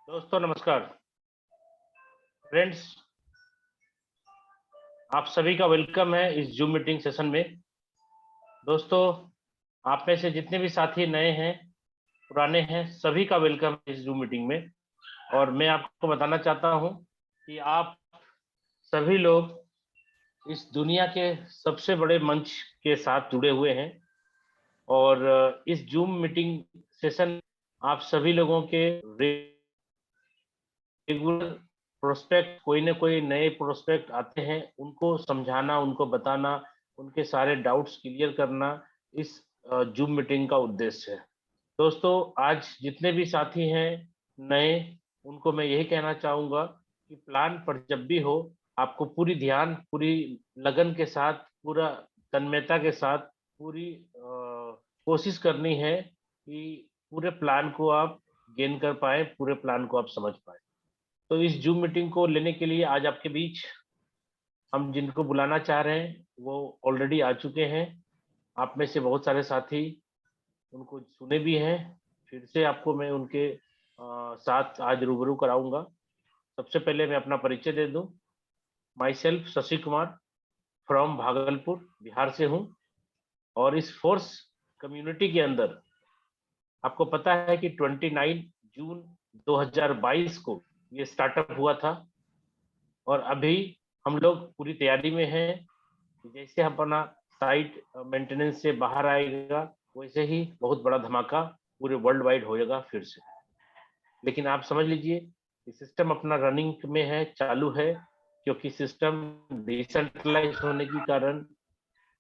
दोस्तों नमस्कार। फ्रेंड्स, आप सभी का वेलकम है इस जूम मीटिंग सेशन में। दोस्तों, आप में से जितने भी साथी नए हैं, पुराने हैं, सभी का वेलकम है इस जूम मीटिंग में। और मैं आपको बताना चाहता हूं कि आप सभी लोग इस दुनिया के सबसे बड़े मंच के साथ जुड़े हुए हैं। और इस जूम मीटिंग सेशन आप सभी लोगों के रेगुलर प्रोस्पेक्ट, कोई ना कोई नए प्रोस्पेक्ट आते हैं, उनको समझाना, उनको बताना, उनके सारे डाउट्स क्लियर करना इस जूम मीटिंग का उद्देश्य है। दोस्तों, आज जितने भी साथी हैं नए, उनको मैं यही कहना चाहूँगा कि प्लान पर जब भी हो, आपको पूरी ध्यान, पूरी लगन के साथ, पूरा तन्मयता के साथ, पूरी कोशिश करनी है कि पूरे प्लान को आप गेन कर पाएँ, पूरे प्लान को आप समझ पाएँ। तो इस जूम मीटिंग को लेने के लिए आज आपके बीच हम जिनको बुलाना चाह रहे हैं वो ऑलरेडी आ चुके हैं। आप में से बहुत सारे साथी उनको सुने भी हैं। फिर से आपको मैं उनके साथ आज रूबरू कराऊंगा। सबसे पहले मैं अपना परिचय दे दूं। My self Shashi Kumar from Bhagalpur, Bihar से हूं। और इस फोर्स कम्युनिटी के अंदर आपको पता है कि 29 जून 2022 को ये स्टार्टअप हुआ था। और अभी हम लोग पूरी तैयारी में हैं। जैसे अपना साइट मेंटेनेंस से बाहर आएगा, वैसे ही बहुत बड़ा धमाका पूरे वर्ल्ड वाइड होएगा फिर से। लेकिन आप समझ लीजिए कि सिस्टम अपना रनिंग में है, चालू है, क्योंकि सिस्टम डिसेंट्रलाइज होने के कारण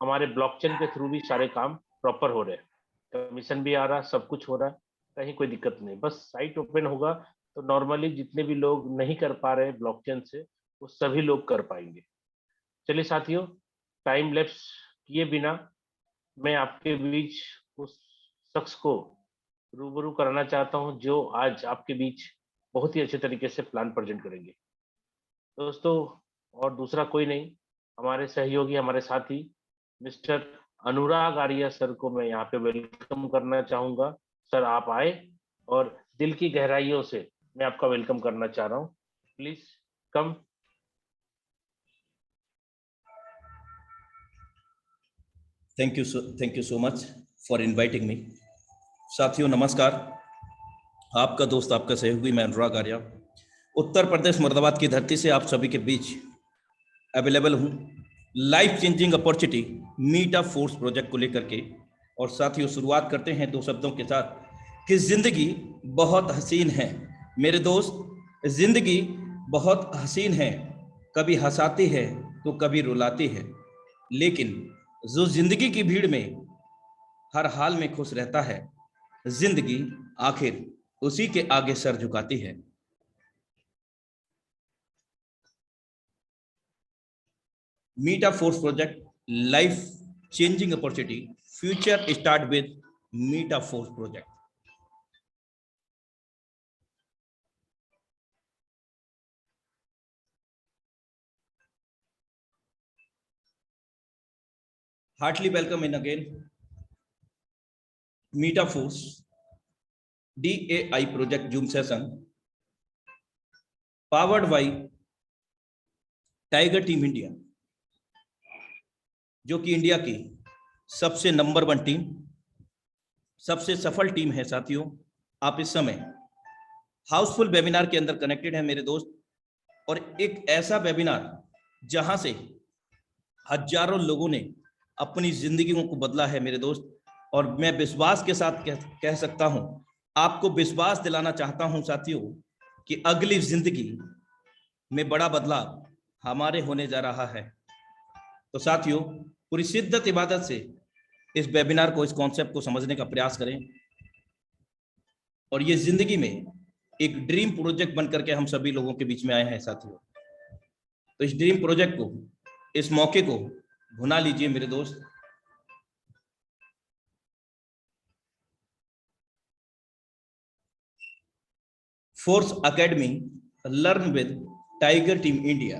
हमारे ब्लॉकचेन के थ्रू भी सारे काम प्रॉपर हो रहे हैं। कमीशन भी आ रहा, सब कुछ हो रहा है, कहीं कोई दिक्कत नहीं। बस साइट ओपन होगा तो नॉर्मली जितने भी लोग नहीं कर पा रहे हैं ब्लॉकचेन से, वो सभी लोग कर पाएंगे। चलिए साथियों, टाइम लैप्स किए बिना मैं आपके बीच उस शख्स को रूबरू कराना चाहता हूं जो आज आपके बीच बहुत ही अच्छे तरीके से प्लान प्रेजेंट करेंगे। दोस्तों, और दूसरा कोई नहीं, हमारे सहयोगी, हमारे साथी मिस्टर अनुराग आर्या सर को मैं यहाँ पे वेलकम करना चाहूंगा। सर आप आए, और दिल की गहराइयों से मैं आपका वेलकम करना चाह रहा हूँ। Please come. Thank you so much for inviting me. साथियों नमस्कार। आपका दोस्त, आपका सहयोगी मैं अनुराग आर्या, उत्तर प्रदेश मुरादाबाद की धरती से आप सभी के बीच अवेलेबल हूँ life changing opportunity meet of force project को लेकर के। और साथियों शुरुआत करते हैं दो शब्दों के साथ कि जिंदगी बहुत हसीन है मेरे दोस्त, जिंदगी बहुत हसीन है, कभी हंसाती है तो कभी रुलाती है, लेकिन जो जिंदगी की भीड़ में हर हाल में खुश रहता है, जिंदगी आखिर उसी के आगे सर झुकाती है। Meta Force project life changing opportunity future start with Meta Force project. Heartly welcome in again Meta Force DAI project zoom session powered by tiger team India, जो कि इंडिया की सबसे नंबर 1 टीम, सबसे सफल टीम है। साथियों, आप इस समय हाउसफुल वेबिनार के अंदर कनेक्टेड है मेरे दोस्त, और एक ऐसा वेबिनार जहां से हजारों लोगों ने अपनी जिंदगियों को बदला है मेरे दोस्त। और मैं विश्वास के साथ कह सकता हूं, आपको विश्वास दिलाना चाहता हूं साथियों, कि अगली जिंदगी में बड़ा बदलाव हमारे होने जा रहा है। तो साथियों, पूरी शिद्दत इबादत से इस वेबिनार को, इस कॉन्सेप्ट को समझने का प्रयास करें, और ये जिंदगी में एक ड्रीम प्रोजेक्ट बनकर के हम सभी लोगों के बीच में आए हैं साथियों। तो इस ड्रीम प्रोजेक्ट को, इस मौके को भुना लीजिए मेरे दोस्त। Force academy learn with tiger team India.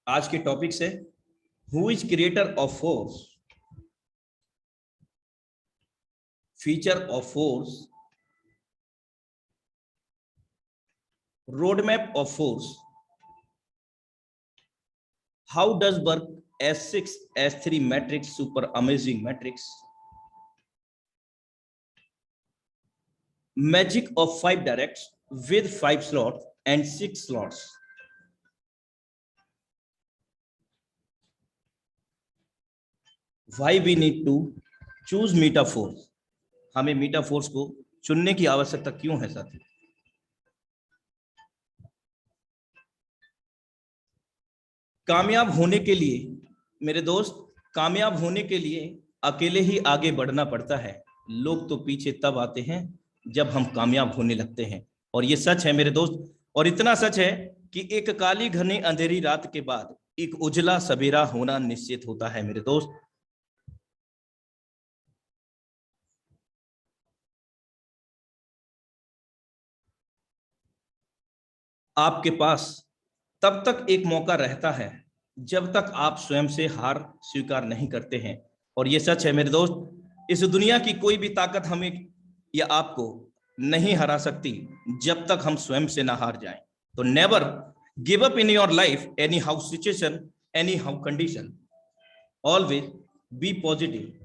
आज के टॉपिक से who is creator of force, feature of force, roadmap of force. How does work S6 S3 matrix super amazing matrix? Magic of 5 directs with 5 slots and 6 slots. Why we need to choose Meta Force? हमें Meta force को चुनने की आवश्यकता क्यों है साथी? कामयाब होने के लिए मेरे दोस्त, कामयाब होने के लिए अकेले ही आगे बढ़ना पड़ता है। लोग तो पीछे तब आते हैं जब हम कामयाब होने लगते हैं। और ये सच है मेरे दोस्त, और इतना सच है कि एक काली घनी अंधेरी रात के बाद एक उजला सवेरा होना निश्चित होता है मेरे दोस्त। आपके पास तब तक एक मौका रहता है जब तक आप स्वयं से हार स्वीकार नहीं करते हैं। और ये सच है मेरे दोस्त, इस दुनिया की कोई भी ताकत हमें या आपको नहीं हरा सकती जब तक हम स्वयं से ना हार जाएं। तो never give up in your life, any how situation, any how condition, always be positive.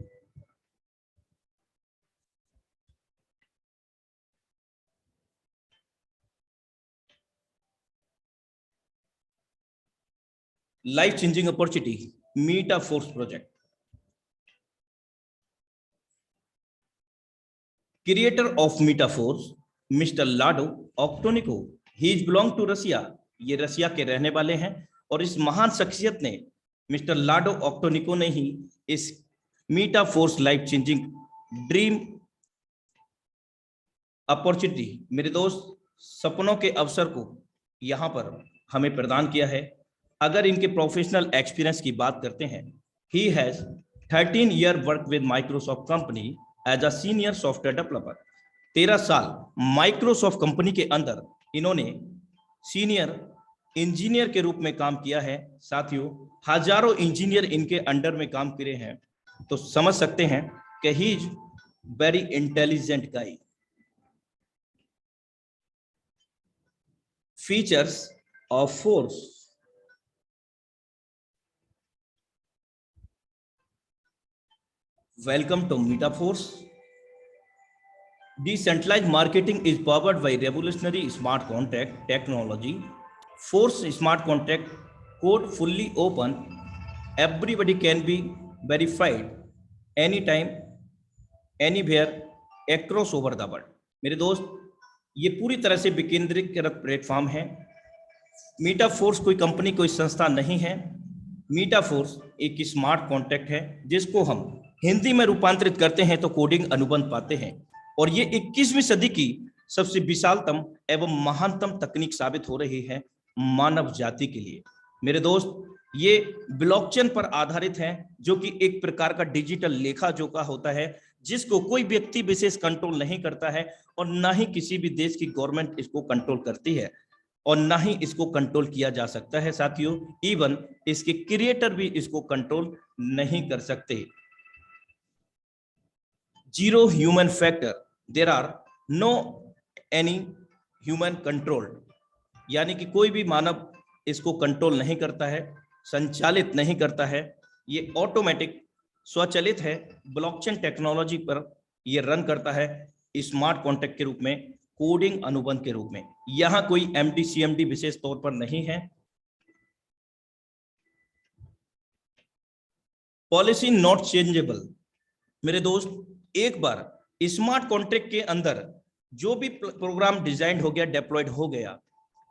Life changing opportunity, Meta Force project. Creator of Meta Force, Mr. Lado Octonico, he is belong to Russia. ये रसिया के रहने वाले हैं और इस महान शख्सियत ने, मिस्टर लाडो ऑक्टोनिको ने ही इस Meta Force life changing dream opportunity, मेरे दोस्त सपनों के अवसर को यहाँ पर हमें प्रदान किया है। अगर इनके प्रोफेशनल एक्सपीरियंस की बात करते हैं, he has 13 year work with Microsoft company as a senior software developer. 13 साल माइक्रोसॉफ्ट कंपनी के अंदर इन्होंने सीनियर इंजीनियर के रूप में काम किया है। साथियों, हजारों इंजीनियर इनके अंडर में काम करे हैं, तो समझ सकते हैं कि he is very intelligent guy. Features of force, welcome to MetaForce. Decentralized marketing is powered by revolutionary smart contract technology. Force smart contract code fully open. Everybody can be verified anytime, anywhere, across over the world. मेरे दोस्त, ये पूरी तरह से विकेंद्रीकृत platform है। मीटाफोर्स कोई company, कोई संस्था नहीं है। मीटाफोर्स एक स्मार्ट कॉन्ट्रैक्ट है जिसको हम हिंदी में रूपांतरित करते हैं तो कोडिंग अनुबंध पाते हैं। और ये 21वीं सदी की सबसे विशालतम एवं महानतम तकनीक साबित हो रही है मानव जाति के लिए। मेरे दोस्त, ये ब्लॉकचेन पर आधारित है, जो कि एक प्रकार का डिजिटल लेखा जोखा होता है, जिसको कोई व्यक्ति विशेष कंट्रोल नहीं करता है और ना ही किसी भी देश की गवर्नमेंट इसको कंट्रोल करती है और ना ही इसको कंट्रोल किया जा सकता है। साथियों, इवन इसके क्रिएटर भी इसको कंट्रोल नहीं कर सकते। Zero human factor, there are no any human control, यानी कि कोई भी मानव इसको कंट्रोल नहीं करता है, संचालित नहीं करता है। ये ऑटोमेटिक स्वचालित है, ब्लॉकचेन टेक्नोलॉजी पर ये रन करता है स्मार्ट कॉन्ट्रैक्ट के रूप में, कोडिंग अनुबंध के रूप में। यहां कोई एमडी सीएमडी विशेष तौर पर नहीं है। Policy not changeable. मेरे दोस्त, एक बार स्मार्ट कॉन्ट्रैक्ट के अंदर जो भी प्रोग्राम डिजाइन हो गया, डेप्लॉयड हो गया,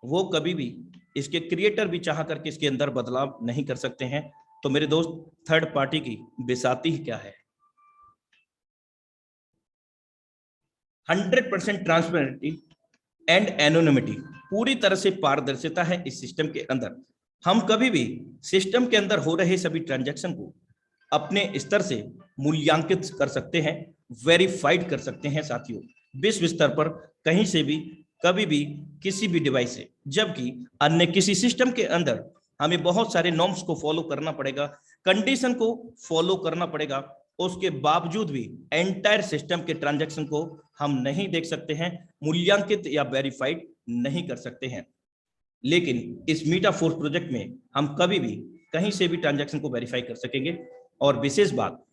वो कभी भी इसके क्रिएटर भी चाह करके इसके अंदर बदलाव नहीं कर सकते हैं। तो मेरे दोस्त, थर्ड पार्टी की बेसाती क्या है? 100% ट्रांसपेरेंसी एंड एनोनिमिटी, पूरी तरह से पारदर्शिता है इस सिस्टम के अंदर। हम कभी भी सिस्टम के अंदर हो रहे सभी ट्रांजैक्शन को अपने स्तर से मूल्यांकित कर सकते हैं, वेरीफाइड कर सकते हैं। साथियों, विश्व स्तर पर कहीं से भी, कभी भी, किसी भी डिवाइस से, जबकि अन्य किसी सिस्टम के अंदर हमें बहुत सारे नॉर्म्स को फॉलो करना पड़ेगा, कंडीशन को फॉलो करना पड़ेगा। उसके बावजूद भी एंटायर सिस्टम के ट्रांजैक्शन को हम नहीं देख सकते हैं, मूल्यांकित या वेरीफाइड नहीं कर सकते हैं। लेकिन इस मीटा फोर्स प्रोजेक्ट में हम कभी भी कहीं से भी ट्रांजैक्शन को वेरीफाई कर सकेंगे। और विशेष बात,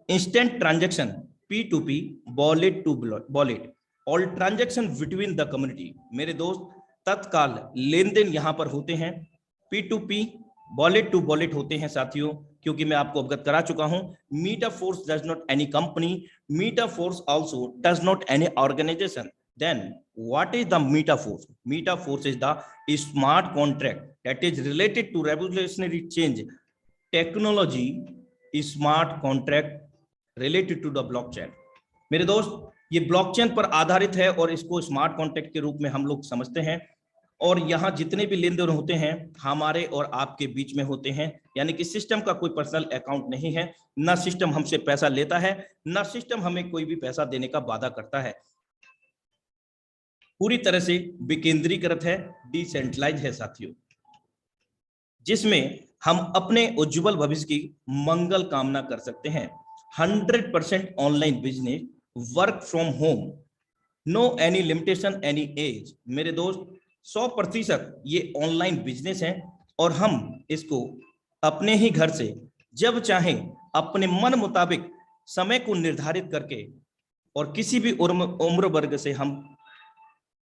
instant transaction P2P, wallet to wallet, all transaction between the community. मेरे दोस्त, तत्काल लेन देन यहां पर होते हैं, P2P, वॉलेट टू वॉलेट होते हैं साथियों, क्योंकि मैं आपको अवगत करा चुका हूं, Meta Force does not any company, Meta Force also does not any organisation. Then what is the Meta Force? Meta Force is the smart contract that is related to revolutionary change technology, smart contract related to the blockchain। मेरे दोस्त, ये blockchain पर आधारित है और इसको smart contract के रूप में हम लोग समझते हैं। और यहाँ जितने भी लेन देन होते हैं हमारे और आपके बीच में होते हैं, यानी कि सिस्टम का कोई पर्सनल अकाउंट नहीं है, ना सिस्टम हमसे पैसा लेता है, ना सिस्टम हमें कोई भी पैसा देने का वादा करता है। पूरी तरह से विकेंद्रीकृत है, डिसेंट्रलाइज है साथियों, जिसमें हम अपने उज्जवल भविष्य की मंगल कामना कर सकते हैं। 100% online business, work from home, no any limitation any age. मेरे दोस्त, 100% ये ऑनलाइन बिजनेस है और हम इसको अपने ही घर से जब चाहें अपने मन मुताबिक समय को निर्धारित करके और किसी भी उम्र वर्ग से हम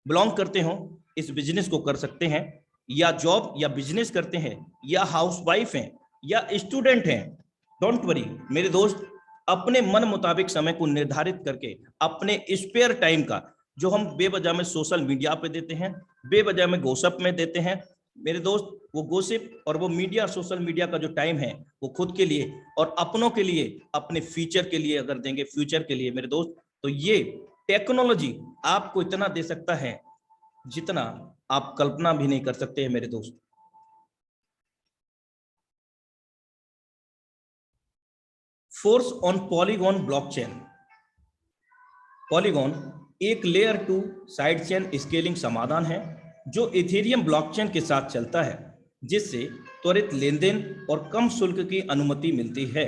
बिलोंग करते हो इस बिजनेस को कर सकते हैं। या जॉब या बिजनेस करते हैं, या हाउसवाइफ हैं, या स्टूडेंट हैं, डोंट वरी मेरे दोस्त, अपने मन मुताबिक समय को निर्धारित करके अपने स्पेयर टाइम का, जो हम बेवजह में सोशल मीडिया पे देते हैं, बेवजह में गॉसिप में देते हैं, मेरे दोस्त, वो गॉसिप और वो मीडिया, सोशल मीडिया का जो टाइम है वो खुद के लिए और अपनों के लिए, अपने फ्यूचर के लिए अगर देंगे, फ्यूचर के लिए मेरे दोस्त, तो ये टेक्नोलॉजी आपको इतना दे सकता है जितना आप कल्पना भी नहीं कर सकते हैं मेरे दोस्त। Force on polygon blockchain. Polygon एक लेयर 2 साइड चेन स्केलिंग समाधान है जो इथेरियम ब्लॉकचेन के साथ चलता है, जिससे त्वरित लेनदेन और कम शुल्क की अनुमति मिलती है।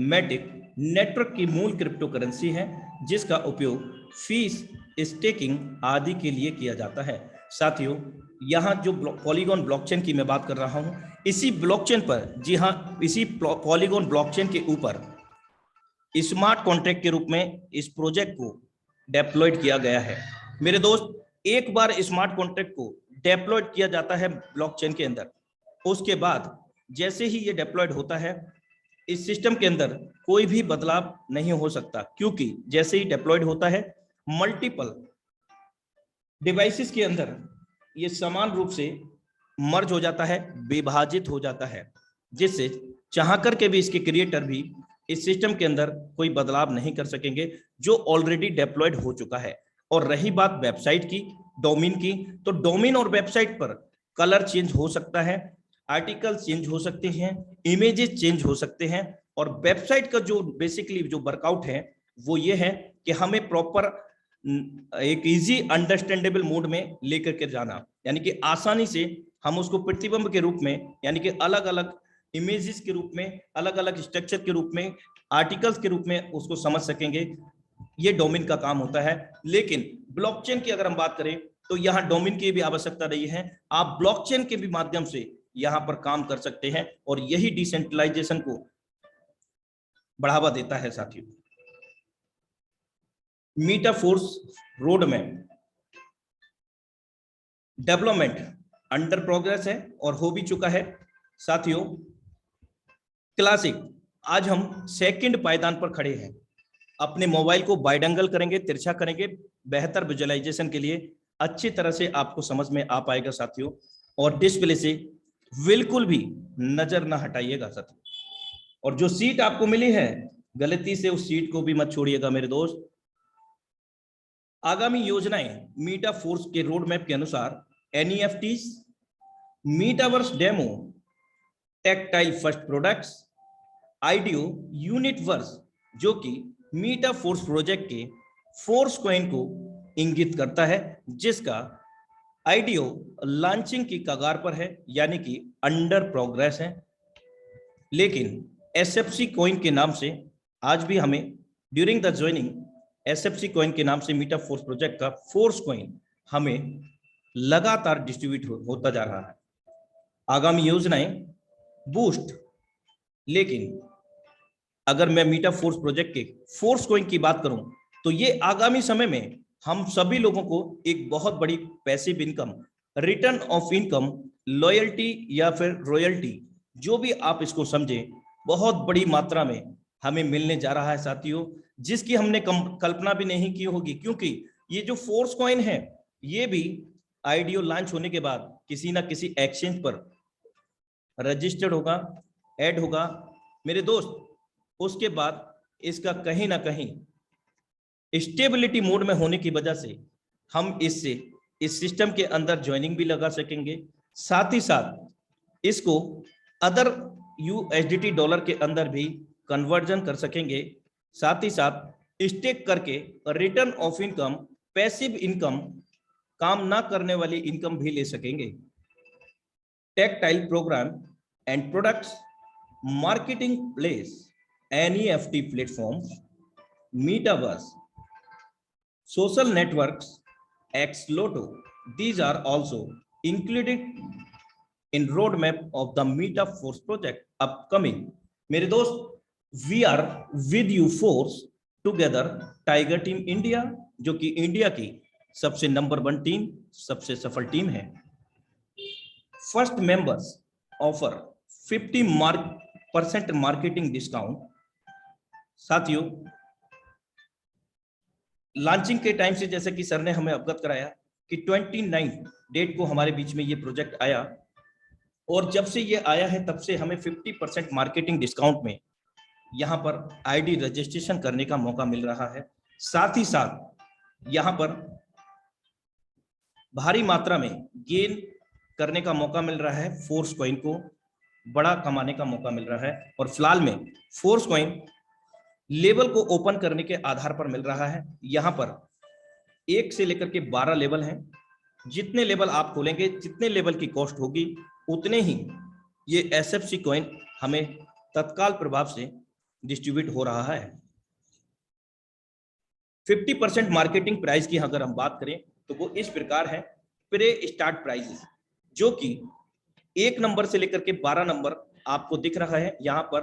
मैटिक नेटवर्क की मूल क्रिप्टो करेंसी है जिसका उपयोग फीस, स्टेकिंग आदि के लिए किया जाता है। साथियों, यहाँ जो पॉलीगॉन ब्लॉकचेन की मैं बात कर रहा हूँ, इसी ब्लॉकचेन पर, जी हाँ, इसी पॉलीगॉन ब्लॉकचेन के ऊपर स्मार्ट कॉन्ट्रैक्ट के रूप में इस प्रोजेक्ट को डेप्लॉयड किया गया है। मेरे दोस्त, एक बार स्मार्ट कॉन्ट्रैक्ट को डेप्लॉयड किया जाता है ब्लॉकचेन के अंदर, उसके बाद जैसे ही ये डेप्लॉयड होता है, इस सिस्टम के अंदर कोई भी बदलाव नहीं हो सकता, क्योंकि जैसे ही डेप्लॉयड होता है मल्टीपल डिवाइसेस के अंदर ये समान रूप से मर्ज हो जाता है, विभाजित हो जाता है, जिससे चाह करके भी इसके क्रिएटर भी इस सिस्टम के अंदर कोई बदलाव नहीं कर सकेंगे जो ऑलरेडी डेप्लॉयड हो चुका है। और रही बात वेबसाइट की, डोमेन की, तो डोमेन और वेबसाइट पर कलर चेंज हो सकता है, आर्टिकल चेंज हो सकते हैं, इमेजेस चेंज हो सकते हैं। और वेबसाइट का जो बेसिकली जो वर्कआउट है वो ये है कि हमें प्रॉपर एक इजी अंडरस्टैंडेबल मोड में लेकर के जाना, यानी कि आसानी से हम उसको प्रतिबिंब के रूप में, यानी कि अलग अलग इमेजेस के रूप में, अलग अलग स्ट्रक्चर के रूप में, आर्टिकल्स के रूप में उसको समझ सकेंगे। ये डोमेन का काम होता है। लेकिन ब्लॉकचेन की अगर हम बात करें तो यहाँ डोमेन की भी आवश्यकता नहीं है, आप ब्लॉकचेन के भी माध्यम से यहाँ पर काम कर सकते हैं और यही डिसेंट्रलाइजेशन को बढ़ावा देता है। साथियों, Meta Force road map development under progress है और हो भी चुका है। साथियों, क्लासिक, आज हम सेकंड पायदान पर खड़े हैं, अपने मोबाइल को बाइडेंगल करेंगे, तिरछा करेंगे, बेहतर विजुअलाइजेशन के लिए अच्छी तरह से आपको समझ में आ पाएगा साथियों। और डिस्प्ले से बिल्कुल भी नजर ना हटाइएगा साथियों। और जो सीट आपको मिली है, गलती से उस सीट को भी मत छोड़िएगा मेरे दोस्त। आगामी योजनाएं मीटा फोर्स के रोड मैप के अनुसार NEFTs, metaverse demo, tactile first products, आईडियो यूनिटवर्स, जो कि मीटा फोर्स प्रोजेक्ट के फोर्स कॉइन को इंगित करता है, जिसका आईडियो लॉन्चिंग की कगार पर है, यानी कि अंडर प्रोग्रेस है। लेकिन SFC कॉइन के नाम से आज भी हमें during the joining SFC coin के नाम से मीटा फोर्स प्रोजेक्ट का फोर्स कॉइन हमें लगातार डिस्ट्रीब्यूट होता जा रहा है। आगामी योजनाएं बूस्ट, लेकिन अगर मैं मीटा फोर्स प्रोजेक्ट के फोर्स कोइन की बात करूं तो ये आगामी समय में हम सभी लोगों को एक बहुत बड़ी passive income, return of income, loyalty या फिर रॉयल्टी, जो भी आप इसको समझे, बहुत बड़ी मात्रा में हमें मिलने जा रहा है साथियों, जिसकी हमने कल्पना भी नहीं की होगी। क्योंकि ये जो फोर्स कॉइन है ये भी आईडीओ लॉन्च होने के बाद किसी ना किसी एक्सचेंज पर रजिस्टर्ड होगा, ऐड होगा मेरे दोस्त। उसके बाद इसका कहीं ना कहीं स्टेबिलिटी मोड में होने की वजह से हम इससे इस सिस्टम के अंदर ज्वाइनिंग भी लगा सकेंगे, साथ ही साथ इसको अदर यूएसडीटी डॉलर के अंदर भी कन्वर्जन कर सकेंगे, साथ ही साथ स्टेक करके return of income, passive income, काम ना करने वाली इनकम भी ले सकेंगे। Tactile program and products, marketing place, NEFT platform, metaverse, social networks, Xloto, these are also included in roadmap of the MetaForce project upcoming. मेरे दोस्त, we are with you force together tiger team India, जो कि India की सबसे number 1 team, सबसे सफल team है। First members offer 50% marketing discount. साथियों, लॉन्चिंग के टाइम से जैसे कि सर ने हमें अवगत कराया कि 29 डेट को हमारे बीच में ये प्रोजेक्ट आया, और जब से ये आया है तब से हमें 50% मार्केटिंग डिस्काउंट में यहाँ पर आईडी रजिस्ट्रेशन करने का मौका मिल रहा है। साथ ही साथ यहाँ पर भारी मात्रा में गेन करने का मौका मिल रहा है, फोर्स कॉइन को बड़ा कमाने का मौका मिल रहा है। और फिलहाल में फोर्स कॉइन लेवल को ओपन करने के आधार पर मिल रहा है। यहाँ पर 1 से लेकर के 12 लेवल हैं। जितने लेवल आप खोलेंगे, जितने लेवल की कॉस्ट होगी, उतने ही ये एसएफसी कॉइन हमें तत्काल प्रभाव से डिस्ट्रीब्यूट हो रहा है। 50% मार्केटिंग प्राइस की अगर हम बात करें तो वो इस प्रकार है। प्रे स्टार्ट प्राइसेस, जो कि 1 नंबर से लेकर के 12 नंबर आपको दिख रहा है। यहाँ पर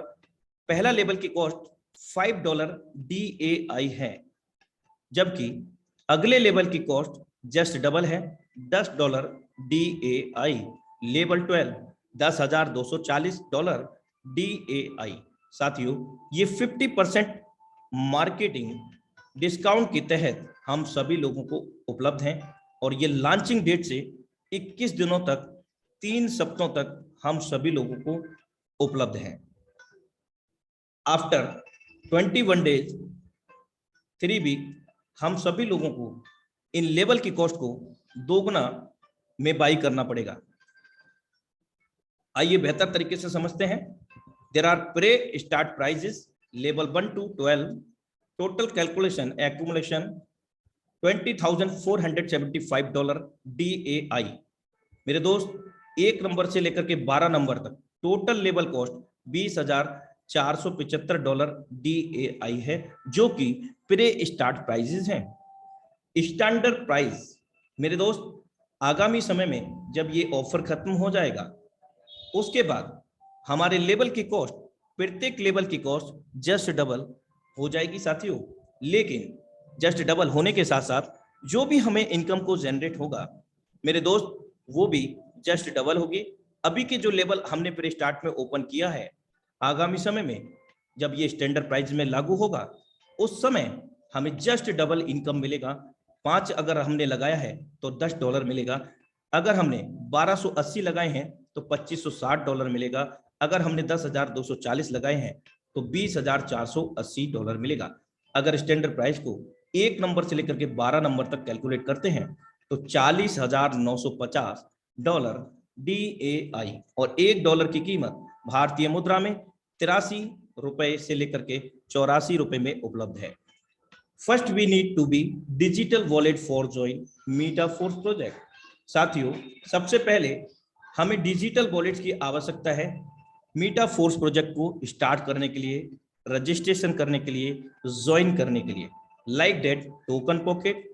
पहला लेवल की कॉस्ट $5 DAI है, जबकि अगले लेवल की कॉस्ट जस्ट डबल है, $10 DAI। Level 12 $10,240 DAI। साथियों, ये 50% मार्केटिंग डिस्काउंट के तहत हम सभी लोगों को उपलब्ध हैं, और ये लॉन्चिंग डेट से 21 दिनों तक, 3 सप्ताहों तक हम सभी लोगों को उपलब्ध हैं। आफ्टर 21 डेज, 3 वीक, हम सभी लोगों को इन लेवल की कॉस्ट को दोगुना में बाई करना पड़ेगा। आइए बेहतर तरीके से समझते हैं। There are pre start prizes level 1 to 12, total calculation accumulation $20,475 DAI। मेरे दोस्त, 1 नंबर से लेकर के 12 नंबर तक टोटल लेवल कॉस्ट $20,475 DAI है, जो कि प्रे स्टार्ट प्राइजेस हैं। स्टैंडर्ड प्राइस मेरे दोस्त, आगामी समय में जब ये ऑफर खत्म हो जाएगा, उसके बाद हमारे लेवल की कॉस्ट, प्रत्येक लेवल की कॉस्ट जस्ट डबल हो जाएगी साथियों। लेकिन जस्ट डबल होने के साथ साथ जो भी हमें इनकम को जनरेट होगा मेरे दोस्त, वो भी जस्ट डबल होगी। अभी के जो लेवल हमने प्री स्टार्ट में ओपन किया है, आगामी समय में जब ये स्टैंडर्ड प्राइस में लागू होगा, उस समय हमें जस्ट डबल इनकम मिलेगा। 5 अगर हमने लगाया है तो $10 मिलेगा। अगर हमने 1280 लगाए हैं तो $2560 मिलेगा। अगर हमने 10,240 लगाए हैं तो $20,480 मिलेगा। अगर स्टैंडर्ड प्राइस को 1 नंबर से लेकर के 12 नंबर तक कैलकुलेट करते हैं तो $40,950 DAI, और $1 की कीमत भारतीय मुद्रा में 83 रुपए से लेकर के 84 रुपए में उपलब्ध है। First we need to be digital wallet for join Meta Force project. साथियों, सबसे पहले हमें डिजिटल वॉलेट की आवश्यकता है मीटाफोर्स प्रोजेक्ट को स्टार्ट करने के लिए, रजिस्ट्रेशन करने के लिए, ज्वाइन करने के लिए। लाइक दैट टोकन पॉकेट,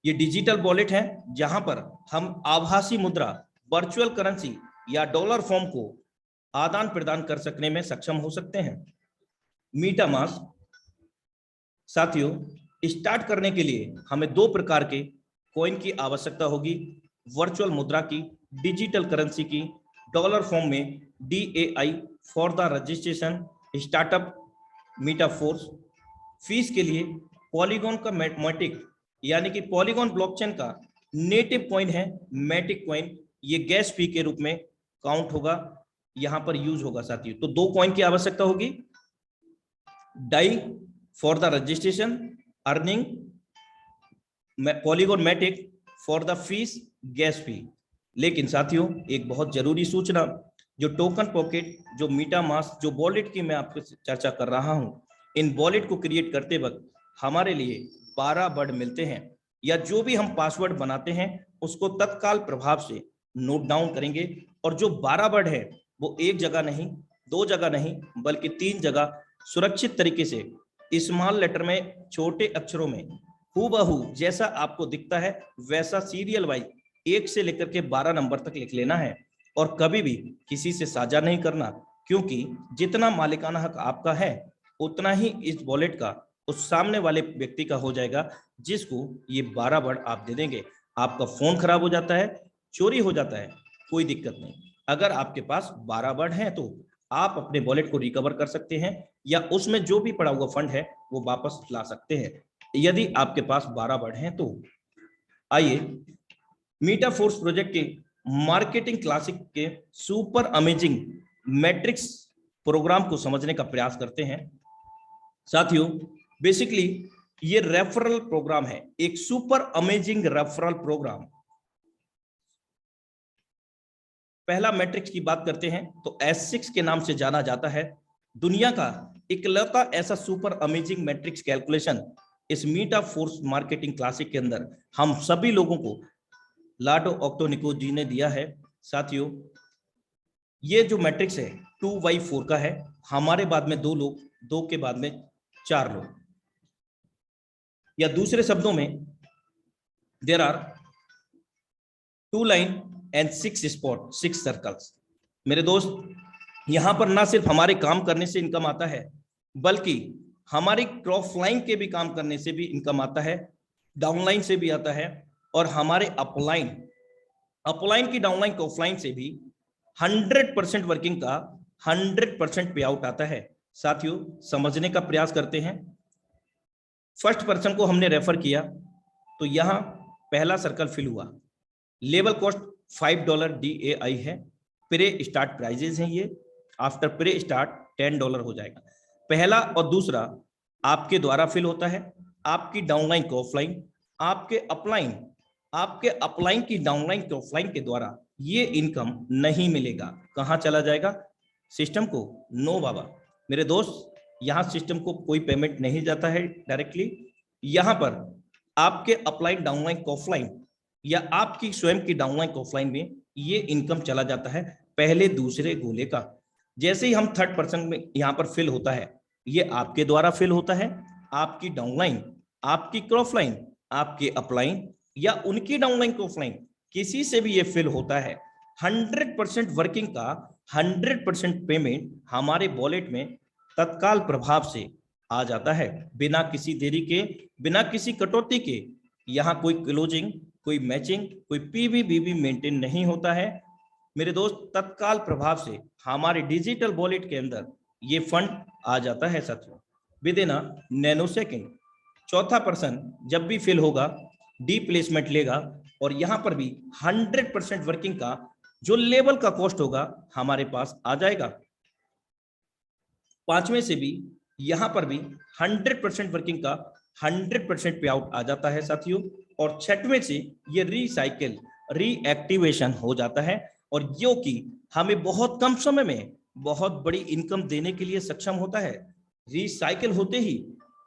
ये डिजिटल वॉलेट है जहां पर हम आभासी मुद्रा, वर्चुअल करेंसी या डॉलर फॉर्म को आदान प्रदान कर सकने में सक्षम हो सकते हैं। मीटामास्क साथियों, स्टार्ट करने के लिए हमें 2 प्रकार के कॉइन की आवश्यकता होगी, वर्चुअल मुद्रा की, डिजिटल करेंसी की, डॉलर फॉर्म में DAI for the registration startup Meta Force. Fees के लिए पॉलीगॉन का मैटिक यानी कि पॉलीगॉन ब्लॉकचेन का नेटिव कॉइन है मैटिक कॉइन, ये गैस फी के रूप में काउंट होगा, यहां पर यूज होगा साथियों। तो 2 कॉइन की आवश्यकता होगी, DAI for the registration earning, Polygon matic for the fees gas fee. लेकिन साथियों एक बहुत जरूरी सूचना, जो टोकन पॉकेट, जो मीटामास्क, जो वॉलेट की मैं आपको चर्चा कर रहा हूं, इन वॉलेट को क्रिएट करते वक्त हमारे लिए 12 वर्ड मिलते हैं, या जो भी हम पासवर्ड बनाते हैं उसको तत्काल प्रभाव से नोट डाउन करेंगे। और जो 12 वर्ड है वो एक जगह नहीं, 2 जगह नहीं, बल्कि 3 जगह सुरक्षित तरीके से स्मॉल लेटर में, छोटे अक्षरों में, हूबहू जैसा आपको दिखता है वैसा सीरियल वाइज 1 से लेकर के 12 नंबर तक लिख लेना है। और कभी भी किसी से साझा नहीं करना, क्योंकि जितना मालिकाना हक आपका है उतना ही इस वॉलेट का उस सामने वाले व्यक्ति का हो जाएगा जिसको ये 12 वर्ड आप दे देंगे। आपका फोन खराब हो जाता है, चोरी हो जाता है, कोई दिक्कत नहीं। अगर आपके पास 12 वर्ड हैं तो आप अपने वॉलेट को रिकवर कर सकते हैं, या उसमें जो भी पड़ा हुआ फंड है वो वापस ला सकते हैं, यदि आपके पास 12 वर्ड हैं तो। आइए मीटाफोर्स प्रोजेक्ट के मार्केटिंग क्लासिक के सुपर अमेजिंग मैट्रिक्स प्रोग्राम को समझने का प्रयास करते हैं। साथियों बेसिकली ये रेफरल प्रोग्राम है, एक सुपर अमेजिंग रेफरल प्रोग्राम। पहला मैट्रिक्स की बात करते हैं तो S6 के नाम से जाना जाता है। दुनिया का इकलौता ऐसा सुपर अमेजिंग मैट्रिक्स कैलकुलेशन इस मीटाफोर्स मार्केटिंग क्लासिक के अंदर हम सभी लोगों को लाडो ऑक्टोनिको जी ने दिया है। साथियों ये जो मैट्रिक्स है 2/4 का है, हमारे बाद में 2 लोग, 2 के बाद में 4 लोग, या दूसरे शब्दों में there are 2 line and 6 spot, 6 circles. मेरे दोस्त यहां पर ना सिर्फ हमारे काम करने से इनकम आता है, बल्कि हमारी क्रॉस लाइन के भी काम करने से भी इनकम आता है, डाउनलाइन से भी आता है, और हमारे अपलाइन की डाउनलाइन को ऑफलाइन से भी 100% वर्किंग का 100% पे आउट आता है। साथियों समझने का प्रयास करते हैं। फर्स्ट पर्सन को हमने रेफर किया तो यहां पहला सर्कल फिल हुआ, लेवल कॉस्ट $5 DAI है, प्रे स्टार्ट प्राइजेस हैं ये, आफ्टर प्रे स्टार्ट $10 हो जाएगा। पहला और दूसरा आपके द्वारा फिल होता है, आपकी डाउनलाइन को ऑफलाइन, आपके अपलाइन की डाउनलाइन को ऑफलाइन के द्वारा ये इनकम नहीं मिलेगा। कहां चला जाएगा? सिस्टम को? नो बाबा मेरे दोस्त, यहां सिस्टम को कोई पेमेंट नहीं जाता है डायरेक्टली। यहां पर आपके अपलाइन डाउनलाइन को ऑफलाइन या आपकी स्वयं की डाउनलाइन को ऑफलाइन में ये इनकम चला जाता है पहले दूसरे गोले का। जैसे ही हम थर्ड पर्सन में यहां पर फिल होता है, ये आपके द्वारा फिल होता है, आपकी डाउनलाइन, आपकी क्रॉफलाइन, आपके अपलाइन या उनकी डाउनलाइन क्रॉफलाइन, किसी से भी ये फिल होता है। 100% वर्किंग का 100% पेमेंट हमारे वॉलेट में तत्काल प्रभाव से आ जाता है, बिना किसी देरी के, बिना किसी कटौती के। यहाँ कोई क्लोजिंग, कोई मैचिंग, कोई PVBB मेंटेन नहीं होता है मेरे दोस्त। तत्काल प्रभाव से हमारे डिजिटल वॉलेट के अंदर ये फंड आ जाता है साथियों, विद इन नैनो सेकेंड। चौथा पर्सन जब भी फिल होगा डी प्लेसमेंट लेगा, और यहां पर भी 100% वर्किंग का जो लेवल का कॉस्ट होगा हमारे पास आ जाएगा। पांचवें से भी यहां पर भी 100% वर्किंग का 100% पे आउट आ जाता है साथियों। और छठवें से ये रिसाइकिल, रीएक्टिवेशन हो जाता है, और जो कि हमें बहुत कम समय में बहुत बड़ी इनकम देने के लिए सक्षम होता है। रिसाइकिल होते ही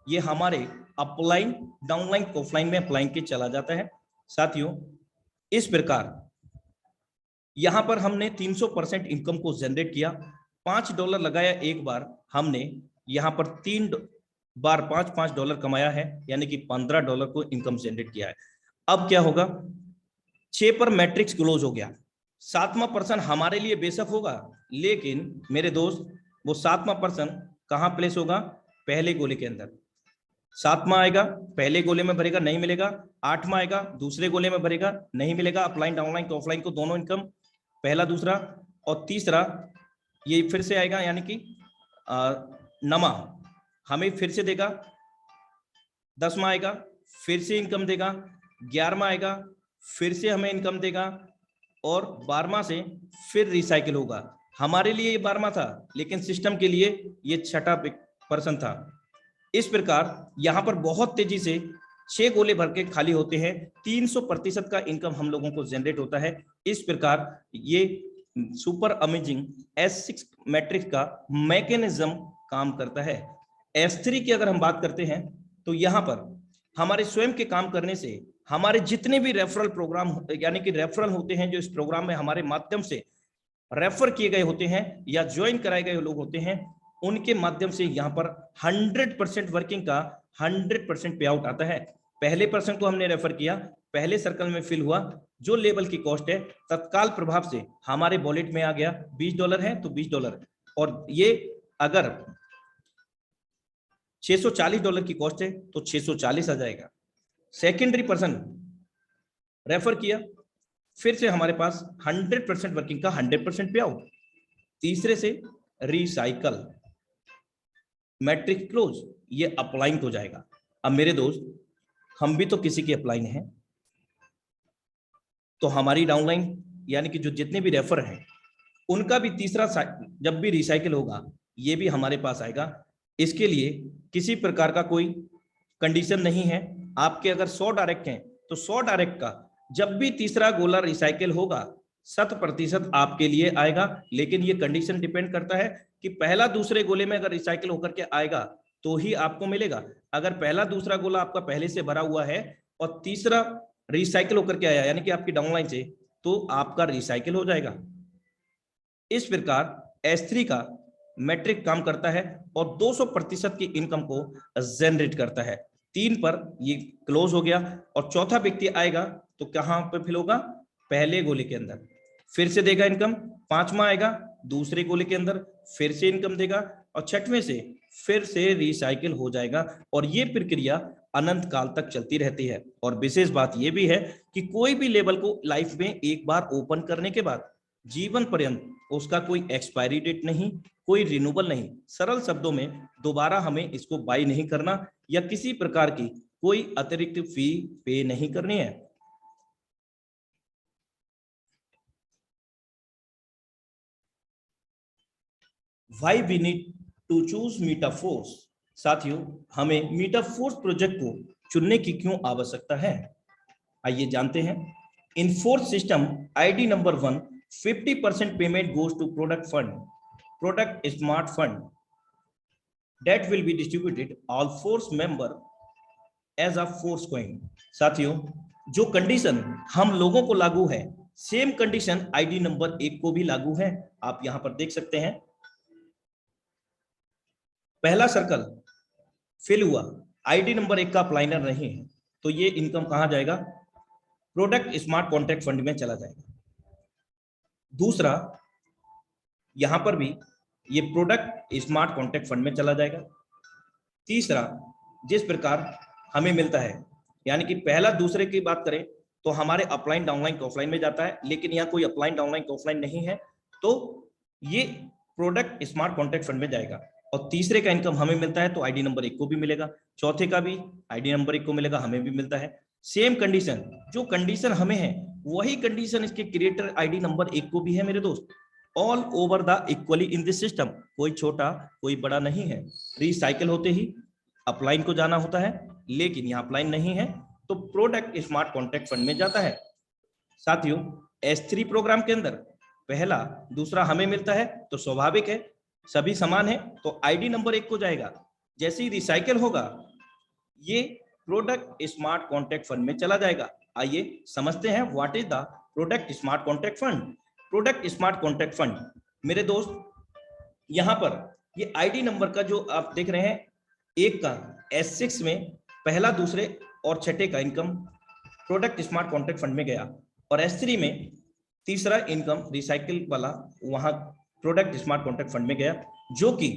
ये हमारे अपलाइन, डाउनलाइन, ऑफलाइन में अपलाइन के चला जाता है साथियों। इस प्रकार यहां पर हमने 300% इनकम को जनरेट किया। $5 लगाया एक बार, हमने यहां पर 3 बार $5 कमाया है, यानी कि $15 को इनकम जनरेट किया है। अब क्या होगा, 6 पर मैट्रिक्स क्लोज हो गया। 7वां पर्सन हमारे लिए बेशक होगा, लेकिन मेरे दोस्त वो 7वां पर्सन कहां प्लेस होगा, पहले गोले के अंदर। 7वां आएगा पहले गोले में भरेगा, नहीं मिलेगा। 8वां आएगा दूसरे गोले में भरेगा, नहीं मिलेगा। अपलाइन डाउनलाइन तो ऑफलाइन को दोनों इनकम, पहला दूसरा। और तीसरा ये फिर से आएगा, यानी कि नमा हमें फिर से देगा। 10वां आएगा फिर से इनकम देगा। 11वां आएगा फिर से हमें इनकम देगा। और 12वां से फिर रिसाइकिल होगा। हमारे लिए ये 12वां था, लेकिन सिस्टम के लिए ये 6ठा पर्सन था। इस प्रकार यहां पर बहुत तेजी से 6 गोले भर के खाली होते हैं। 300% का इनकम हम लोगों को जनरेट होता है। इस प्रकार ये सुपर अमेजिंग S6 मैट्रिक्स का मैकेनिज्म काम करता है। S3 की अगर हम बात करते हैं तो यहां पर हमारे स्वयं के काम करने से हमारे जितने भी रेफरल प्रोग्राम यानी कि रेफरल होते हैं, जो इस प्रोग्राम में हमारे माध्यम से रेफर किए गए होते हैं या ज्वाइन कराए गए लोग होते हैं, उनके माध्यम से यहाँ पर 100% वर्किंग का 100% पे आउट आता है। पहले पर्सन को हमने रेफर किया, पहले सर्कल में फिल हुआ, जो लेवल की कॉस्ट है तत्काल प्रभाव से हमारे वॉलेट में आ गया। $20 है तो $20, और ये अगर $640 की कॉस्ट है तो 640 आ जाएगा। सेकेंडरी पर्सन रेफर किया, फिर से हमारे पास 100% वर्किंग का 100% पे आउट। तीसरे से रिसाइकल, मैट्रिक क्लोज, ये अपलाइन हो जाएगा। अब मेरे दोस्त हम भी तो किसी के अपलाइन हैं, तो हमारी डाउनलाइन यानी कि जो जितने भी रेफर हैं उनका भी तीसरा जब भी रिसाइकिल होगा ये भी हमारे पास आएगा। इसके लिए किसी प्रकार का कोई कंडीशन नहीं है। आपके अगर 100 डायरेक्ट हैं तो 100 डायरेक्ट का जब भी तीसरा गोला रिसाइकिल होगा 100% आपके लिए आएगा। लेकिन ये कंडीशन डिपेंड करता है कि पहला दूसरे गोले में अगर रिसाइकिल होकर के आएगा तो ही आपको मिलेगा। अगर पहला दूसरा गोला आपका पहले से भरा हुआ है और तीसरा रिसाइकिल होकर के आया यानी कि आपकी डाउनलाइन से, तो आपका रिसाइकिल हो जाएगा। इस प्रकार S3 का मैट्रिक काम करता है और 200% की इनकम को जनरेट करता है। 3 पर ये क्लोज हो गया और चौथा व्यक्ति आएगा तो कहां पे फिल होगा, पहले गोले के अंदर, फिर से देगा इनकम। 5वां आएगा दूसरे गोले के अंदर, फिर से इनकम देगा। और 6वें से फिर से रिसाइकिल हो जाएगा। और ये प्रक्रिया अनंत काल तक चलती रहती है। और विशेष बात यह भी है कि कोई भी लेवल को लाइफ में एक बार ओपन करने के बाद जीवन पर्यंत उसका कोई एक्सपायरी डेट नहीं, कोई रिन्यूअल नहीं। सरल शब्दों में दोबारा हमें इसको बाय नहीं करना या किसी प्रकार की कोई अतिरिक्त फी पे नहीं करनी है। Why we need to choose Metaforce? साथियों, हमें Metaforce प्रोजेक्ट को चुनने की क्यों आवश्यकता है, आइए जानते हैं। In force system ID number 1, 50% payment goes to product fund, product smart fund that will be distributed all force member as a force coin। साथियों, जो कंडीशन हम लोगों को लागू है सेम कंडीशन ID नंबर 1 को भी लागू है। आप यहां पर देख सकते हैं, पहला सर्कल फिल हुआ, ID नंबर 1 का अप्लाइनर नहीं है, तो ये इनकम कहां जाएगा, प्रोडक्ट स्मार्ट कॉन्ट्रैक्ट फंड में चला जाएगा। दूसरा, यहां पर भी ये प्रोडक्ट स्मार्ट कॉन्ट्रैक्ट फंड में चला जाएगा। तीसरा, जिस प्रकार हमें मिलता है, यानी कि पहला दूसरे की बात करें तो हमारे अपलाइन डाउनलाइन ऑफलाइन में जाता है, लेकिन यहाँ कोई अपलाइन डाउनलाइन ऑफलाइन नहीं है, तो ये प्रोडक्ट स्मार्ट कॉन्ट्रैक्ट फंड में जाएगा। और तीसरे का इनकम हमें मिलता है तो ID नंबर 1 को भी मिलेगा, चौथे का भी ID नंबर 1 को मिलेगा, हमें भी मिलता है। सेम कंडीशन, जो कंडीशन हमें है वही कंडीशन इसके क्रिएटर ID नंबर 1 को भी है मेरे दोस्त। All over the equally in this system, कोई छोटा कोई बड़ा नहीं है। रिसाइकिल होते ही अपलाइन को जाना होता है, लेकिन यहाँ अपलाइन नहीं है तो प्रोडक्ट स्मार्ट कॉन्ट्रैक्ट फंड में जाता है। साथियों, S3 प्रोग्राम के अंदर पहला दूसरा हमें मिलता है तो स्वाभाविक है, सभी समान है तो ID नंबर 1 को जाएगा। जैसे ही रिसाइकिल होगा ये प्रोडक्ट स्मार्ट कॉन्ट्रैक्ट फंड में चला जाएगा। आइए समझते हैं what is the product smart contract fund. Product smart contract fund मेरे दोस्त, यहां पर ये ID नंबर का जो आप देख रहे हैं 1 का S6 में पहला दूसरे और छठे का income product smart contract fund में गया, और S3 में तीसरा इनकम रिसाइकिल वाला वहां प्रोडक्ट स्मार्ट कॉन्ट्रैक्ट फंड में गया, जो कि